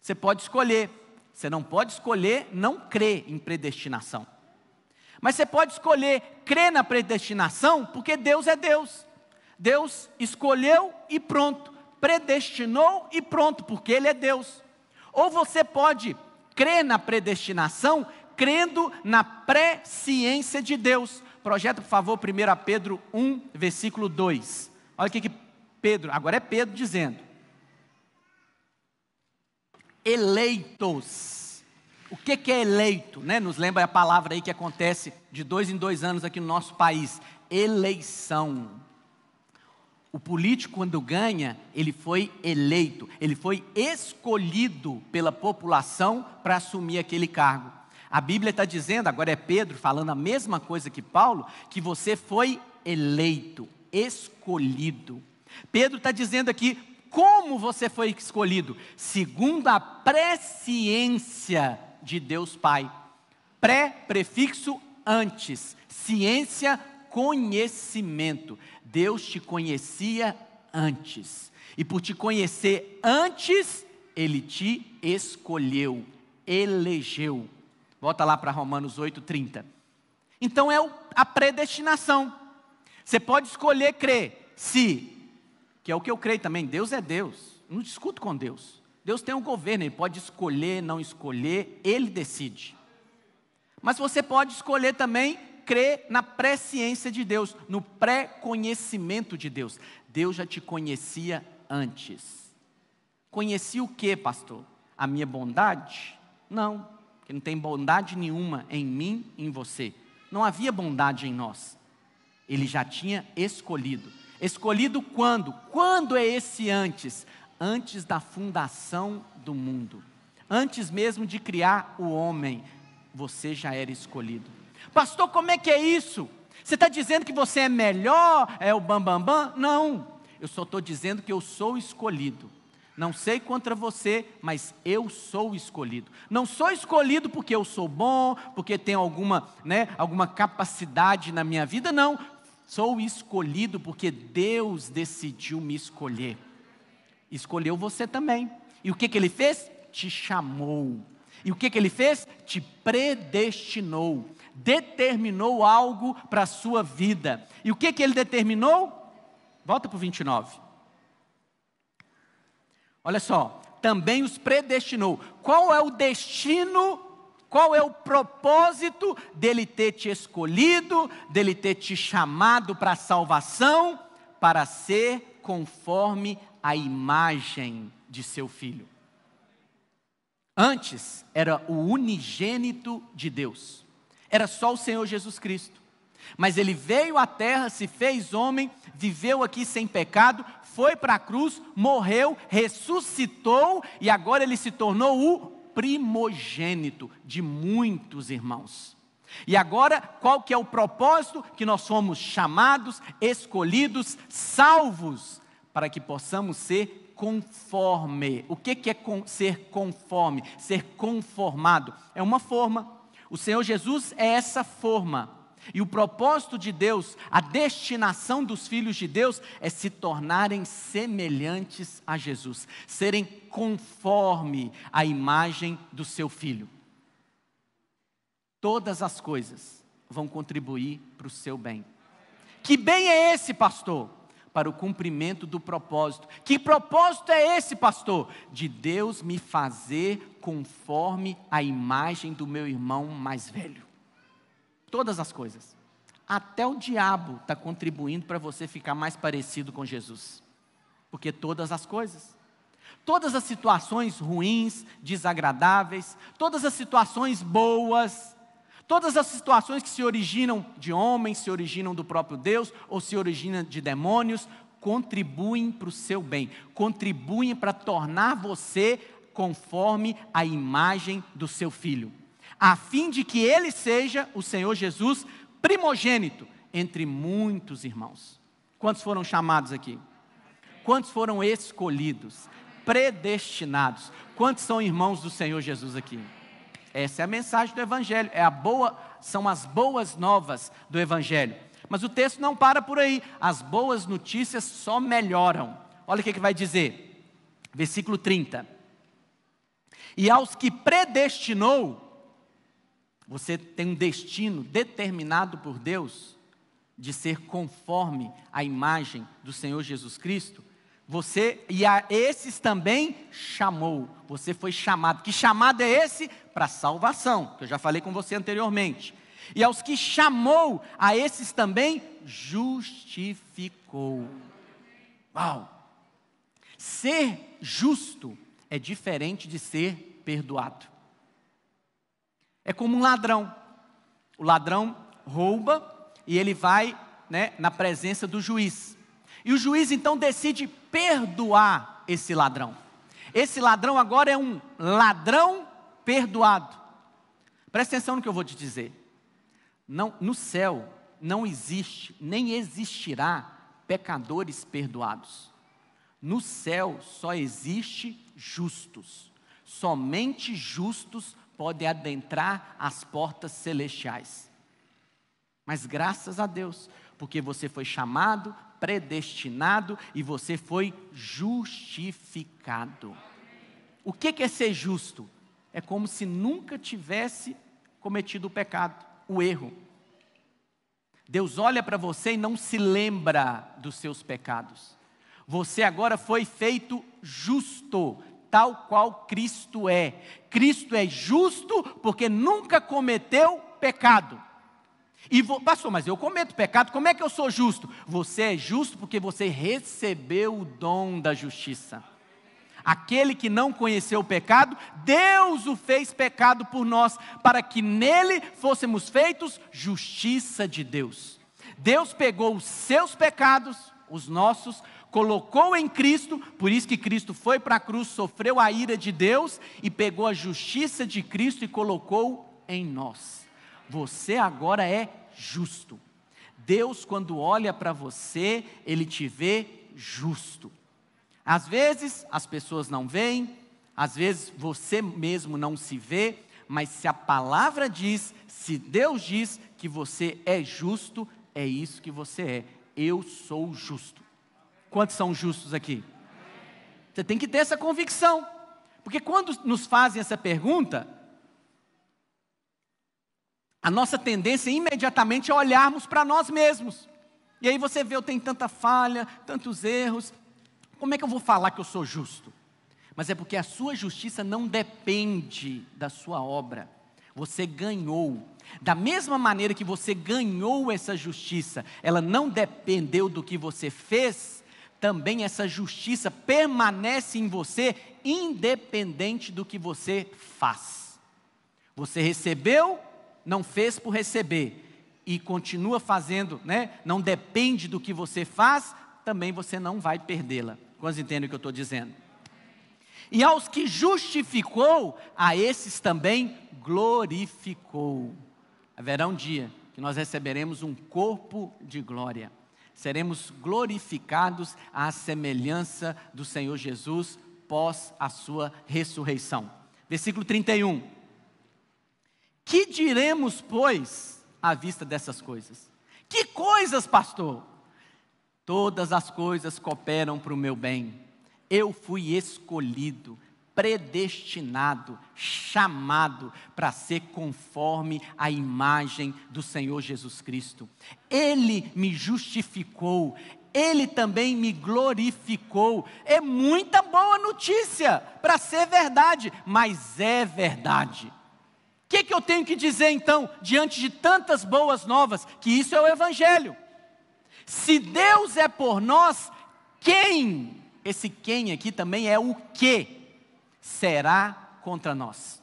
Você pode escolher. Você não pode escolher não crer em predestinação. Mas você pode escolher crer na predestinação, porque Deus é Deus. Deus escolheu e pronto. Predestinou e pronto, porque Ele é Deus. Ou você pode crer na predestinação, crendo na presciência de Deus. Projeta, por favor, 1 Pedro 1, versículo 2. Olha o que Pedro, agora é Pedro dizendo. Eleitos. O que é eleito? Né? Nos lembra a palavra aí que acontece de 2 em 2 anos aqui no nosso país. Eleição. O político, quando ganha, ele foi eleito. Ele foi escolhido pela população para assumir aquele cargo. A Bíblia está dizendo, agora é Pedro falando a mesma coisa que Paulo, que você foi eleito, escolhido. Pedro está dizendo aqui, como você foi escolhido? Segundo a presciência de Deus Pai. Pré, prefixo antes. Ciência, conhecimento. Deus te conhecia antes. E por te conhecer antes, Ele te escolheu, elegeu. Volta lá para Romanos 8:30. Então é a predestinação. Você pode escolher crer, se, que é o que eu creio também, Deus é Deus. Não discuto com Deus. Deus tem um governo, Ele pode escolher, não escolher, Ele decide. Mas você pode escolher também crer na presciência de Deus, no pré-conhecimento de Deus. Deus já te conhecia antes. Conhecia o que, pastor? A minha bondade? Não, porque não tem bondade nenhuma em mim e em você. Não havia bondade em nós. Ele já tinha escolhido. Escolhido quando? Quando é esse antes? Antes da fundação do mundo. Antes mesmo de criar o homem, você já era escolhido. Pastor, como é que é isso? Você está dizendo que você é melhor, é o bambambam? Não, eu só estou dizendo que eu sou escolhido. Não sei contra você, mas eu sou escolhido. Não sou escolhido porque eu sou bom, porque tenho alguma capacidade na minha vida, não. Sou escolhido porque Deus decidiu me escolher. Escolheu você também. E o que Ele fez? Te chamou. E o que Ele fez? Te predestinou. Determinou algo para a sua vida. E o que Ele determinou? Volta para o 29. Olha só, também os predestinou. Qual é o destino, qual é o propósito dele ter te escolhido, dele ter te chamado para a salvação? Para ser conforme a imagem de seu Filho. Antes era o unigênito de Deus, era só o Senhor Jesus Cristo. Mas Ele veio à terra, se fez homem, viveu aqui sem pecado, foi para a cruz, morreu, ressuscitou e agora Ele se tornou o primogênito de muitos irmãos. E agora, qual que é o propósito? Que nós fomos chamados, escolhidos, salvos, para que possamos ser conforme. O que é ser conforme? Ser conformado. É uma forma. O Senhor Jesus é essa forma. E o propósito de Deus, a destinação dos filhos de Deus é se tornarem semelhantes a Jesus, serem conforme a imagem do seu Filho. Todas as coisas vão contribuir para o seu bem. Que bem é esse, pastor? Para o cumprimento do propósito. Que propósito é esse, pastor? De Deus me fazer conforme a imagem do meu irmão mais velho. Todas as coisas. Até o diabo está contribuindo para você ficar mais parecido com Jesus. Porque todas as coisas. Todas as situações ruins, desagradáveis, todas as situações boas, todas as situações que se originam de homens, se originam do próprio Deus, ou se originam de demônios, contribuem para o seu bem. Contribuem para tornar você conforme a imagem do seu Filho. A fim de que Ele seja, o Senhor Jesus, primogênito entre muitos irmãos. Quantos foram chamados aqui? Quantos foram escolhidos, predestinados? Quantos são irmãos do Senhor Jesus aqui? Essa é a mensagem do Evangelho, são as boas novas do Evangelho. Mas o texto não para por aí, as boas notícias só melhoram. Olha o que vai dizer, versículo 30. E aos que predestinou, você tem um destino determinado por Deus de ser conforme a imagem do Senhor Jesus Cristo. E a esses também chamou. Você foi chamado. Que chamado é esse? Para salvação, que eu já falei com você anteriormente. E aos que chamou, a esses também justificou. Uau! Ser justo é diferente de ser perdoado. É como um ladrão. O ladrão rouba e ele vai, na presença do juiz. E o juiz então decide perdoar esse ladrão. Esse ladrão agora é um ladrão perdoado. Presta atenção no que eu vou te dizer. Não, no céu não existe, nem existirá pecadores perdoados. No céu só existe justos. Somente justos podem adentrar as portas celestiais. Mas graças a Deus, porque você foi chamado, predestinado e você foi justificado. O que é ser justo? É como se nunca tivesse cometido o pecado, o erro. Deus olha para você e não se lembra dos seus pecados. Você agora foi feito justo, tal qual Cristo é. Cristo é justo porque nunca cometeu pecado. E pastor, mas eu cometo pecado, como é que eu sou justo? Você é justo porque você recebeu o dom da justiça. Aquele que não conheceu o pecado, Deus o fez pecado por nós, para que nele fôssemos feitos justiça de Deus. Deus pegou os seus pecados, os nossos, colocou em Cristo, por isso que Cristo foi para a cruz, sofreu a ira de Deus, e pegou a justiça de Cristo e colocou em nós. Você agora é justo. Deus, quando olha para você, Ele te vê justo. Às vezes as pessoas não veem, às vezes você mesmo não se vê, mas se a palavra diz, se Deus diz que você é justo, é isso que você é. Eu sou justo. Quantos são justos aqui? Você tem que ter essa convicção, porque quando nos fazem essa pergunta, a nossa tendência imediatamente é olharmos para nós mesmos. E aí você vê, eu tenho tanta falha, tantos erros, como é que eu vou falar que eu sou justo? Mas é porque a sua justiça não depende da sua obra. Você ganhou. Da mesma maneira que você ganhou essa justiça, ela não dependeu do que você fez, também essa justiça permanece em você, independente do que você faz. Você recebeu, não fez por receber, e continua fazendo, não depende do que você faz, também você não vai perdê-la. Quantos entendem o que eu estou dizendo? E aos que justificou, a esses também glorificou. Haverá um dia que nós receberemos um corpo de glória. Seremos glorificados à semelhança do Senhor Jesus pós a sua ressurreição. Versículo 31. Que diremos, pois, à vista dessas coisas? Que coisas, pastor? Todas as coisas cooperam para o meu bem. Eu fui escolhido, predestinado, chamado para ser conforme a imagem do Senhor Jesus Cristo. Ele me justificou, Ele também me glorificou. É muita boa notícia para ser verdade, mas é verdade. O que eu tenho que dizer então, diante de tantas boas novas, que isso é o Evangelho? Se Deus é por nós, quem? Esse quem aqui também é o que será contra nós.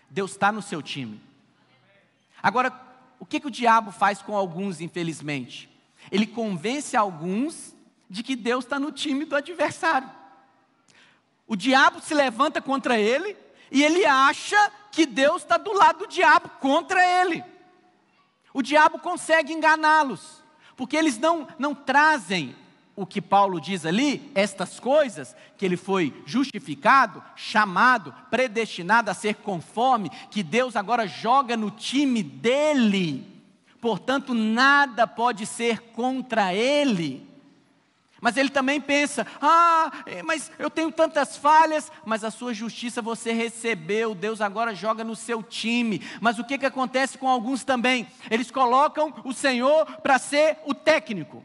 Deus está no seu time. Agora, o que o diabo faz com alguns, infelizmente? Ele convence alguns de que Deus está no time do adversário. O diabo se levanta contra ele e ele acha que Deus está do lado do diabo, contra ele. O diabo consegue enganá-los, porque eles não trazem o que Paulo diz ali, estas coisas, que ele foi justificado, chamado, predestinado a ser conforme, que Deus agora joga no time dele, portanto nada pode ser contra ele. Mas ele também pensa, mas eu tenho tantas falhas, mas a sua justiça você recebeu, Deus agora joga no seu time. Mas o que acontece com alguns também? Eles colocam o Senhor para ser o técnico.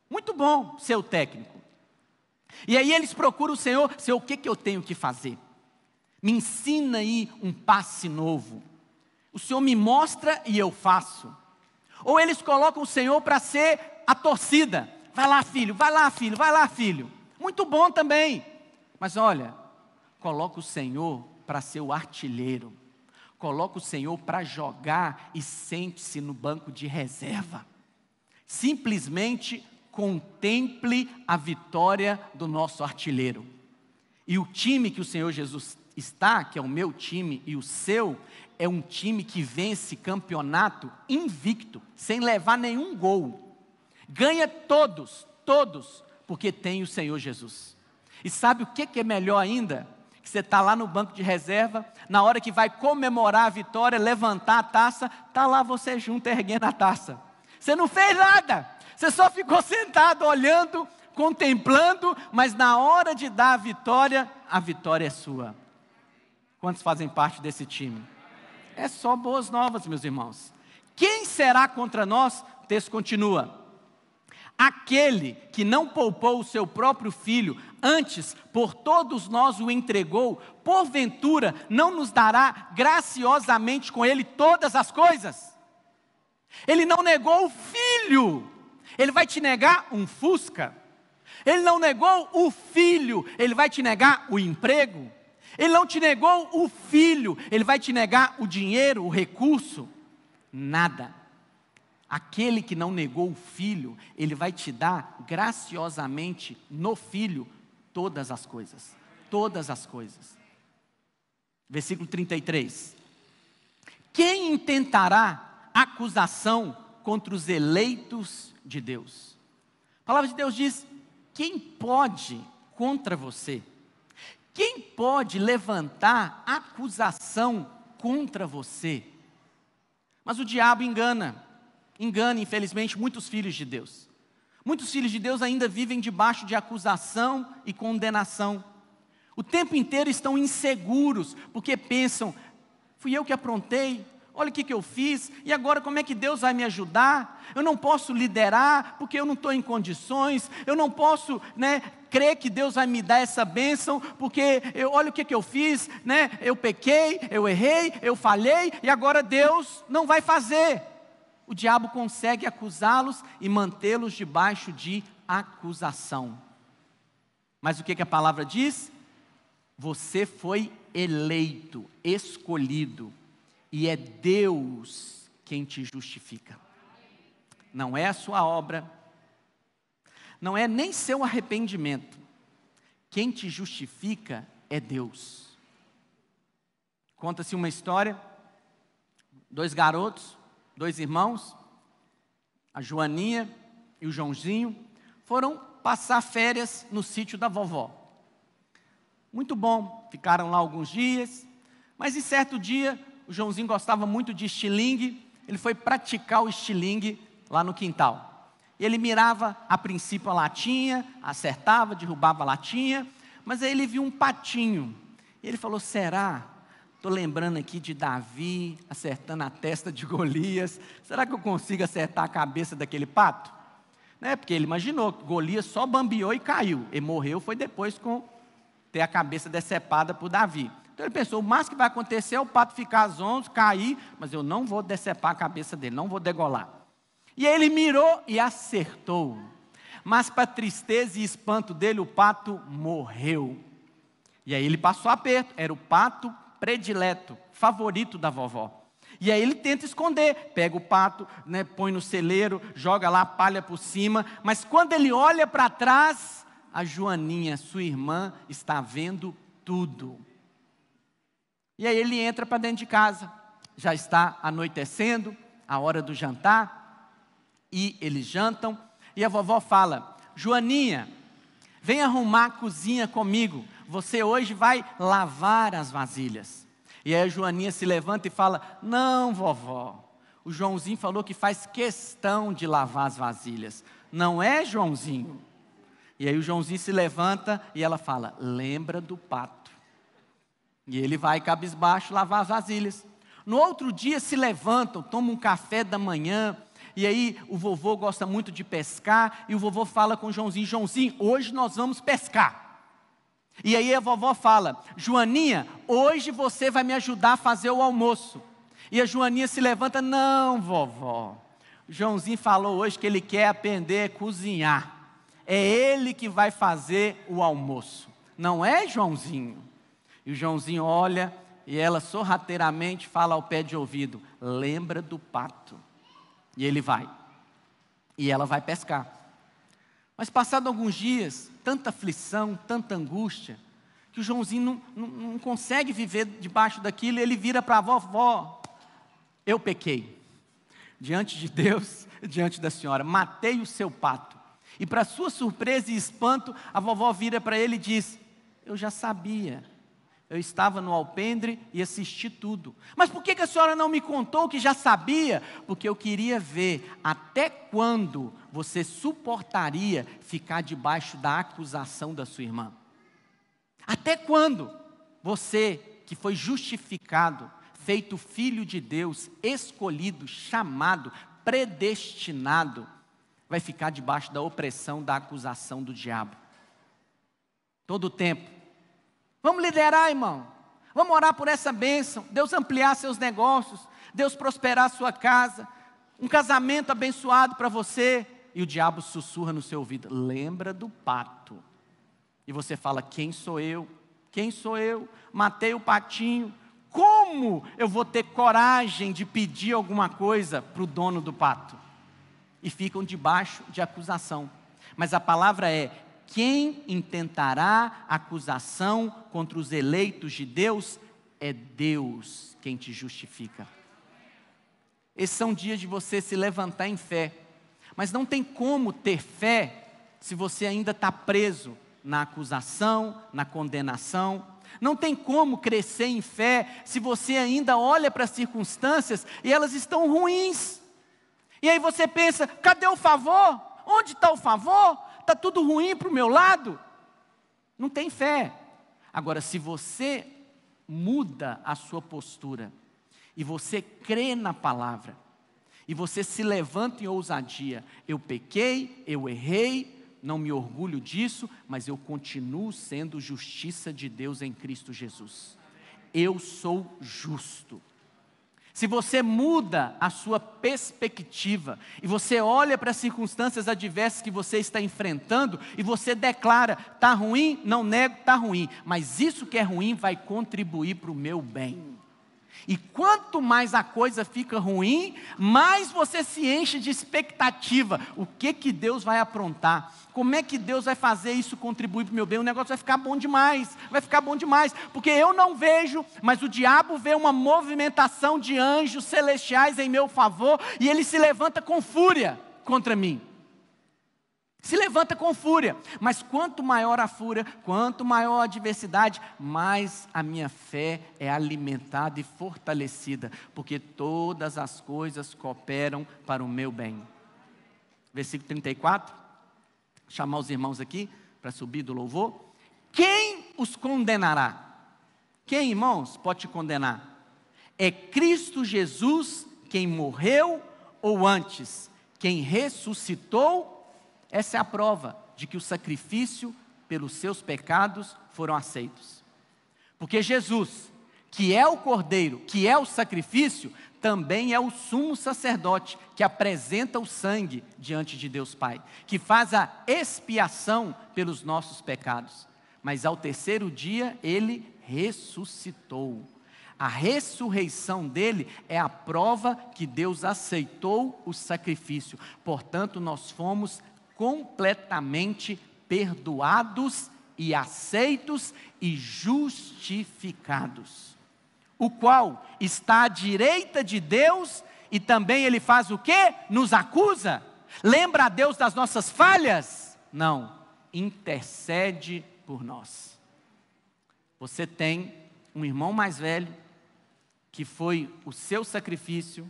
Muito bom ser o técnico. E aí eles procuram o Senhor, o que eu tenho que fazer? Me ensina aí um passe novo. O Senhor me mostra e eu faço. Ou eles colocam o Senhor para ser a torcida. Vai lá, filho, vai lá, filho, vai lá, filho. Muito bom também. Mas olha, coloca o Senhor para ser o artilheiro. Coloca o Senhor para jogar e sente-se no banco de reserva. Simplesmente contemple a vitória do nosso artilheiro. E o time que o Senhor Jesus está, que é o meu time e o seu, é um time que vence campeonato invicto, sem levar nenhum gol. Ganha todos, Porque tem o Senhor Jesus. E sabe o que é melhor ainda? Que você está lá no banco de reserva, na hora que vai comemorar a vitória, levantar a taça, está lá você junto erguendo a taça. Você não fez nada, você só ficou sentado olhando, contemplando, mas na hora de dar a vitória é sua. Quantos fazem parte desse time? É só boas novas, meus irmãos. Quem será contra nós? O texto continua. Aquele que não poupou o seu próprio filho, antes por todos nós o entregou, porventura não nos dará graciosamente com ele todas as coisas? Ele não negou o filho, ele vai te negar um Fusca. Ele não negou o filho, ele vai te negar o emprego. Ele não te negou o filho, ele vai te negar o dinheiro, o recurso. Nada. Aquele que não negou o filho, ele vai te dar graciosamente no filho todas as coisas. Todas as coisas. Versículo 33. Quem intentará acusação contra os eleitos de Deus? A palavra de Deus diz: quem pode contra você? Quem pode levantar acusação contra você? Mas o diabo engana, infelizmente, muitos filhos de Deus. Muitos filhos de Deus ainda vivem debaixo de acusação e condenação. O tempo inteiro estão inseguros, porque pensam: fui eu que aprontei, olha o que eu fiz, e agora como é que Deus vai me ajudar? Eu não posso liderar, porque eu não estou em condições, eu não posso, crer que Deus vai me dar essa bênção, porque olha o que eu fiz, eu pequei, eu errei, eu falhei, e agora Deus não vai fazer. O diabo consegue acusá-los e mantê-los debaixo de acusação. Mas o que a palavra diz? Você foi eleito, escolhido, e é Deus quem te justifica. Não é a sua obra, não é nem seu arrependimento. Quem te justifica é Deus. Conta-se uma história, 2 garotos, 2 irmãos, a Joaninha e o Joãozinho, foram passar férias no sítio da vovó. Muito bom, ficaram lá alguns dias, mas em certo dia, o Joãozinho gostava muito de estilingue, ele foi praticar o estilingue lá no quintal. Ele mirava a princípio a latinha, acertava, derrubava a latinha, mas aí ele viu um patinho. E ele falou: será? Estou lembrando aqui de Davi acertando a testa de Golias. Será que eu consigo acertar a cabeça daquele pato? Porque ele imaginou que Golias só bambeou e caiu. Ele morreu, foi depois com ter a cabeça decepada por Davi. Então ele pensou: o máximo que vai acontecer é o pato ficar zonzo, cair, mas eu não vou decepar a cabeça dele, não vou degolar. E aí ele mirou e acertou. Mas para tristeza e espanto dele, o pato morreu. E aí ele passou aperto, era o pato predileto, favorito da vovó. E aí ele tenta esconder, pega o pato, põe no celeiro, joga lá a palha por cima, mas quando ele olha para trás, a Joaninha, sua irmã, está vendo tudo. E aí ele entra para dentro de casa, já está anoitecendo, a hora do jantar, e eles jantam, e a vovó fala: Joaninha, vem arrumar a cozinha comigo, você hoje vai lavar as vasilhas. E aí a Joaninha se levanta e fala: não, vovó, o Joãozinho falou que faz questão de lavar as vasilhas, não é, Joãozinho? E aí o Joãozinho se levanta e ela fala: lembra do pato. E ele vai cabisbaixo lavar as vasilhas. No outro dia se levantam, tomam um café da manhã, e aí o vovô gosta muito de pescar, e o vovô fala com o Joãozinho: Joãozinho, hoje nós vamos pescar. E aí a vovó fala: Joaninha, hoje você vai me ajudar a fazer o almoço. E a Joaninha se levanta: não, vovó, o Joãozinho falou hoje que ele quer aprender a cozinhar. É ele que vai fazer o almoço, não é, Joãozinho? E o Joãozinho olha, e ela sorrateiramente fala ao pé de ouvido: lembra do pato. E ele vai, e ela vai pescar. Mas passado alguns dias, tanta aflição, tanta angústia, que o Joãozinho não consegue viver debaixo daquilo, e ele vira para a vovó: eu pequei, diante de Deus, diante da senhora, matei o seu pato. E para sua surpresa e espanto, a vovó vira para ele e diz: eu já sabia. Eu estava no alpendre e assisti tudo. Mas por que a senhora não me contou que já sabia? Porque eu queria ver até quando você suportaria ficar debaixo da acusação da sua irmã. Até quando você, que foi justificado, feito filho de Deus, escolhido, chamado, predestinado, vai ficar debaixo da opressão, da acusação do diabo? Todo o tempo. Vamos liderar, irmão. Vamos orar por essa bênção. Deus ampliar seus negócios. Deus prosperar a sua casa. Um casamento abençoado para você. E o diabo sussurra no seu ouvido: lembra do pacto. E você fala: quem sou eu? Quem sou eu? Matei o patinho. Como eu vou ter coragem de pedir alguma coisa para o dono do pato? E ficam debaixo de acusação. Mas a palavra é: quem intentará acusação contra os eleitos de Deus? É Deus quem te justifica. Esses são dias de você se levantar em fé. Mas não tem como ter fé se você ainda está preso na acusação, na condenação. Não tem como crescer em fé se você ainda olha para as circunstâncias e elas estão ruins. E aí você pensa: cadê o favor? Onde está o favor? Está tudo ruim para o meu lado. Não tem fé. Agora, se você muda a sua postura, e você crê na palavra, e você se levanta em ousadia: eu pequei, eu errei, não me orgulho disso, mas eu continuo sendo justiça de Deus em Cristo Jesus. Eu sou justo. Se você muda a sua perspectiva e você olha para as circunstâncias adversas que você está enfrentando e você declara: está ruim, não nego, está ruim, mas isso que é ruim vai contribuir para o meu bem. E quanto mais a coisa fica ruim, mais você se enche de expectativa. O que Deus vai aprontar? Como é que Deus vai fazer isso contribuir para o meu bem? O negócio vai ficar bom demais, porque eu não vejo, mas o diabo vê uma movimentação de anjos celestiais em meu favor, e ele se levanta com fúria contra mim. Se levanta com fúria, mas quanto maior a fúria, quanto maior a adversidade, mais a minha fé é alimentada e fortalecida, porque todas as coisas cooperam para o meu bem. Versículo 34, chamar os irmãos aqui para subir do louvor. Quem os condenará? Quem, irmãos, pode te condenar? É Cristo Jesus quem morreu, ou antes, quem ressuscitou? Essa é a prova de que o sacrifício pelos seus pecados foram aceitos. Porque Jesus, que é o Cordeiro, que é o sacrifício, também é o sumo sacerdote, que apresenta o sangue diante de Deus Pai, que faz a expiação pelos nossos pecados. Mas ao terceiro dia, ele ressuscitou. A ressurreição dele é a prova que Deus aceitou o sacrifício. Portanto, nós fomos completamente perdoados e aceitos e justificados, o qual está à direita de Deus, e também ele faz o quê? Nos acusa? Lembra a Deus das nossas falhas? Não, intercede por nós. Você tem um irmão mais velho, que foi o seu sacrifício,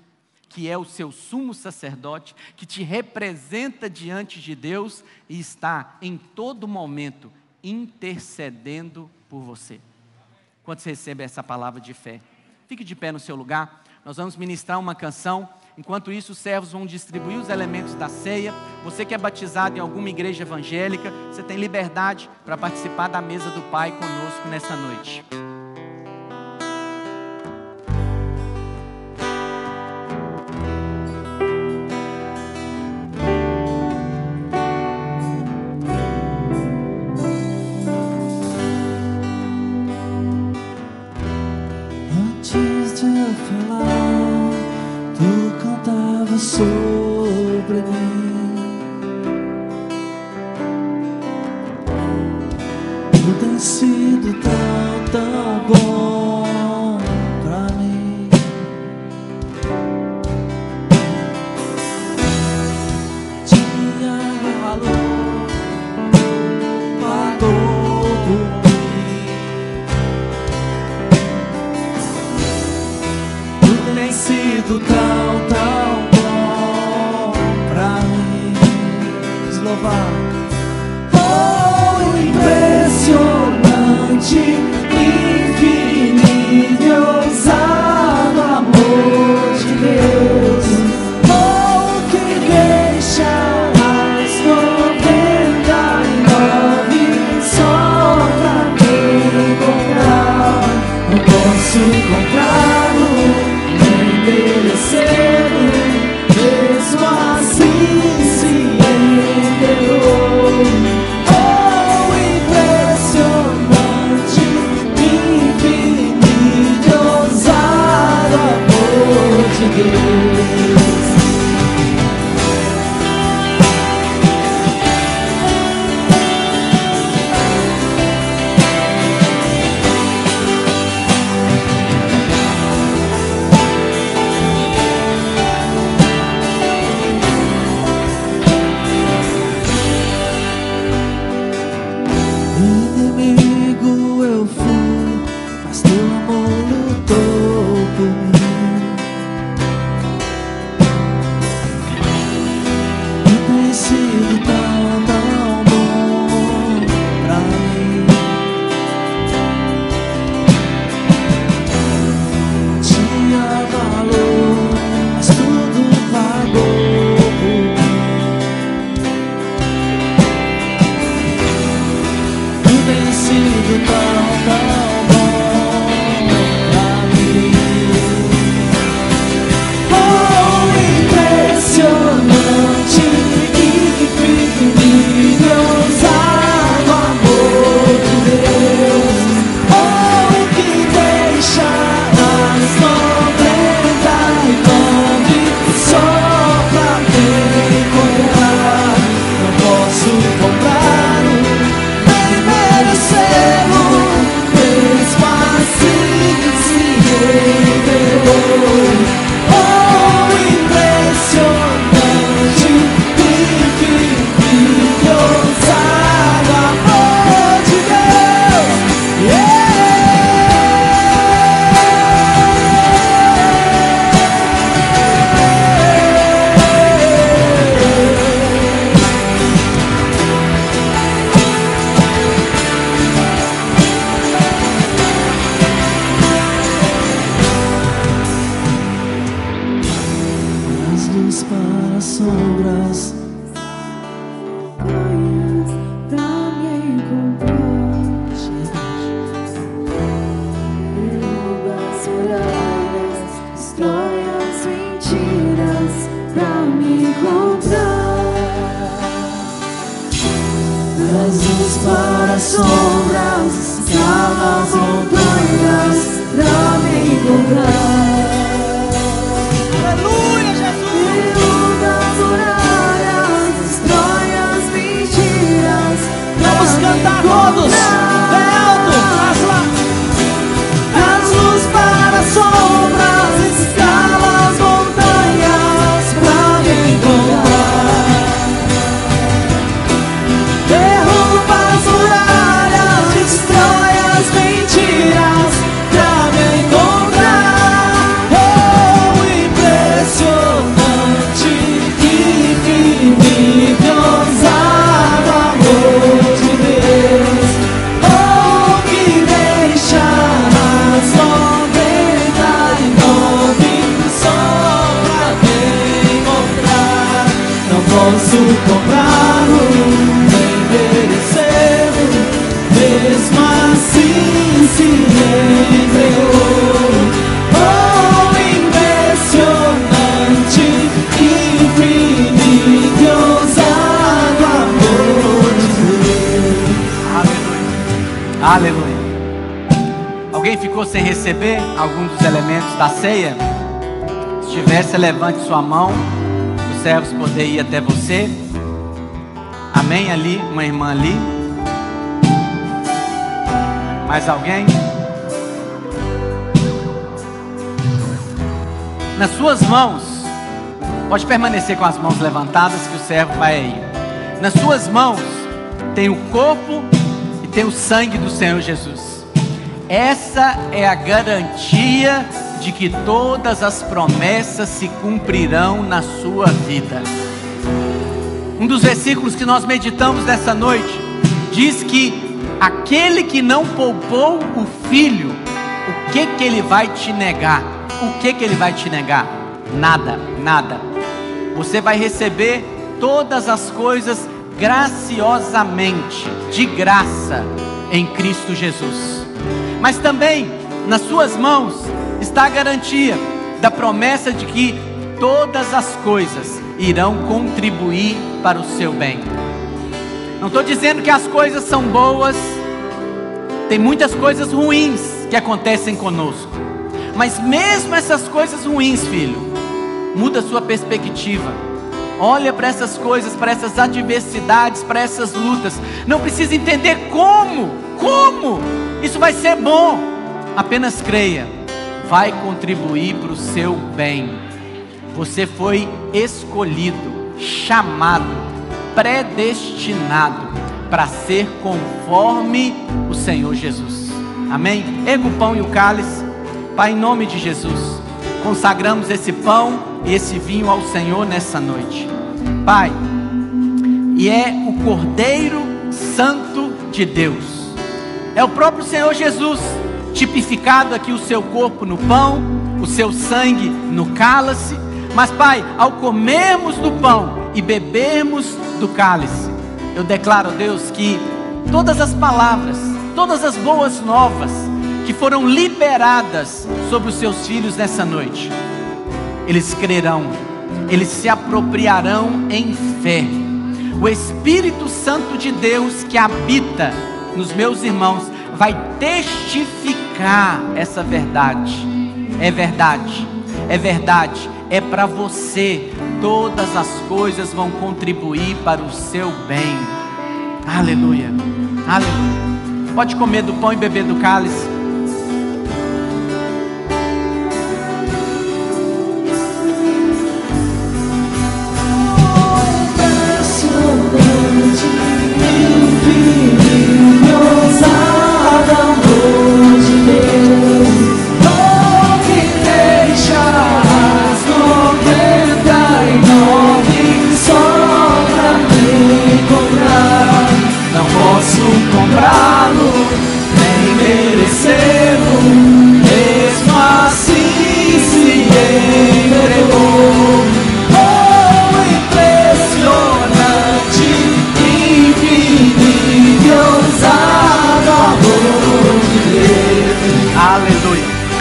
que é o seu sumo sacerdote, que te representa diante de Deus e está em todo momento intercedendo por você. Quando você recebe essa palavra de fé, fique de pé no seu lugar. Nós vamos ministrar uma canção. Enquanto isso, os servos vão distribuir os elementos da ceia. Você que é batizado em alguma igreja evangélica, você tem liberdade para participar da mesa do Pai conosco nessa noite. Sobre mim, tu tens sido tão bom pra mim. Tinha valor sido tão bom pra mim. Vamos louvar. Oh, impressionante, infinito e ousado amor de Deus. Oh, que deixa as 99 só pra me encontrar. Não posso comprá-lo, nem merecê-lo, mesmo assim se entregou. Oh, impressionante, infinito e ousado amor de Deus. Inimigo eu fui, mas teu amor lutou por mim. E tem sido tão bom pra mim. Tinha valor, mas tudo pagou por mim. Tem sido tão bom pra mim. Oh, impressionante, infinito e ousado amor de Deus. Oh, que deixa as 99 só pra me encontrar. Não posso comprar nem merecê-lo, mesmo assim se entregou. Oh, impressionante, infinito e ousado amor de Deus. Das luzes para as sombras, Pra me encontrar, derruba as muralhas, destrói as mentiras. Pra me encontrar, das luzes para as sombras, escala as montanhas. Pra me encontrar, Aleluia, Jesus! derruba as muralhas, destrói as mentiras. vamos cantar todos, bem alto, faz lá. Das luzes para as sombras, escala as montanhas pra me encontrar. Derruba as muralhas, destrói as mentiras pra me encontrar. Oh, impressionante, infinito e ousado amor de Deus. Oh, que deixa as 99 só pra me encontrar. Não posso comprá-lo, nem merecê-lo, mesmo assim se entregou. Oh, impressionante, infinito e ousado amor de Deus. Aleluia. Aleluia. Alguém ficou sem receber algum dos elementos da ceia? Se tivesse, levante sua mão, para os servos poderem ir até você. Amém? Ali, uma irmã ali. Mais alguém? Nas suas mãos, pode permanecer com as mãos levantadas que o servo vai aí. Nas suas mãos tem o corpo tem o sangue do Senhor Jesus. Essa é a garantia de que todas as promessas se cumprirão na sua vida. Um dos versículos que nós meditamos nessa noite diz que aquele que não poupou o filho, o que ele vai te negar? O que ele vai te negar? Nada, nada. Você vai receber todas as coisas graciosamente, de graça, em Cristo Jesus. Mas também, nas suas mãos, está a garantia da promessa de que todas as coisas irão contribuir para o seu bem. Não estou dizendo que as coisas são boas, tem muitas coisas ruins que acontecem conosco, mas mesmo essas coisas ruins, filho, muda a sua perspectiva. Olha para essas coisas, para essas adversidades, para essas lutas. Não precisa entender como isso vai ser bom. Apenas creia, vai contribuir para o seu bem. Você foi escolhido, chamado, predestinado para ser conforme o Senhor Jesus. Amém? Erga o pão e o cálice. Pai, em nome de Jesus, consagramos esse pão e esse vinho ao Senhor nessa noite. Pai, e é o Cordeiro Santo de Deus, é o próprio Senhor Jesus, tipificado aqui o seu corpo no pão, o seu sangue no cálice. Mas Pai, ao comermos do pão e bebermos do cálice, eu declaro, Deus, que todas as palavras, todas as boas novas que foram liberadas sobre os seus filhos nessa noite, eles crerão, eles se apropriarão em fé. O Espírito Santo de Deus que habita nos meus irmãos vai testificar essa verdade. É verdade, é verdade, é para você. Todas as coisas vão contribuir para o seu bem. Aleluia, aleluia. Pode comer do pão e beber do cálice.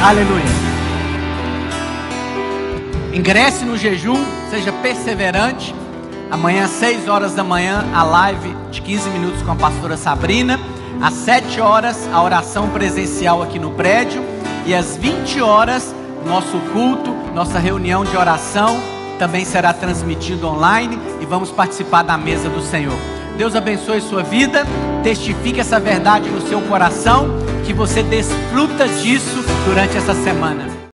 Aleluia. Ingresse no jejum, seja perseverante. Amanhã às 6 horas da manhã, a live de 15 minutos com a pastora Sabrina. Às 7 horas, a oração presencial aqui no prédio. E às 20 horas, nosso culto, nossa reunião de oração também será transmitido online. E vamos participar da mesa do Senhor. Deus abençoe sua vida. Testifique essa verdade no seu coração, que você desfruta disso durante essa semana.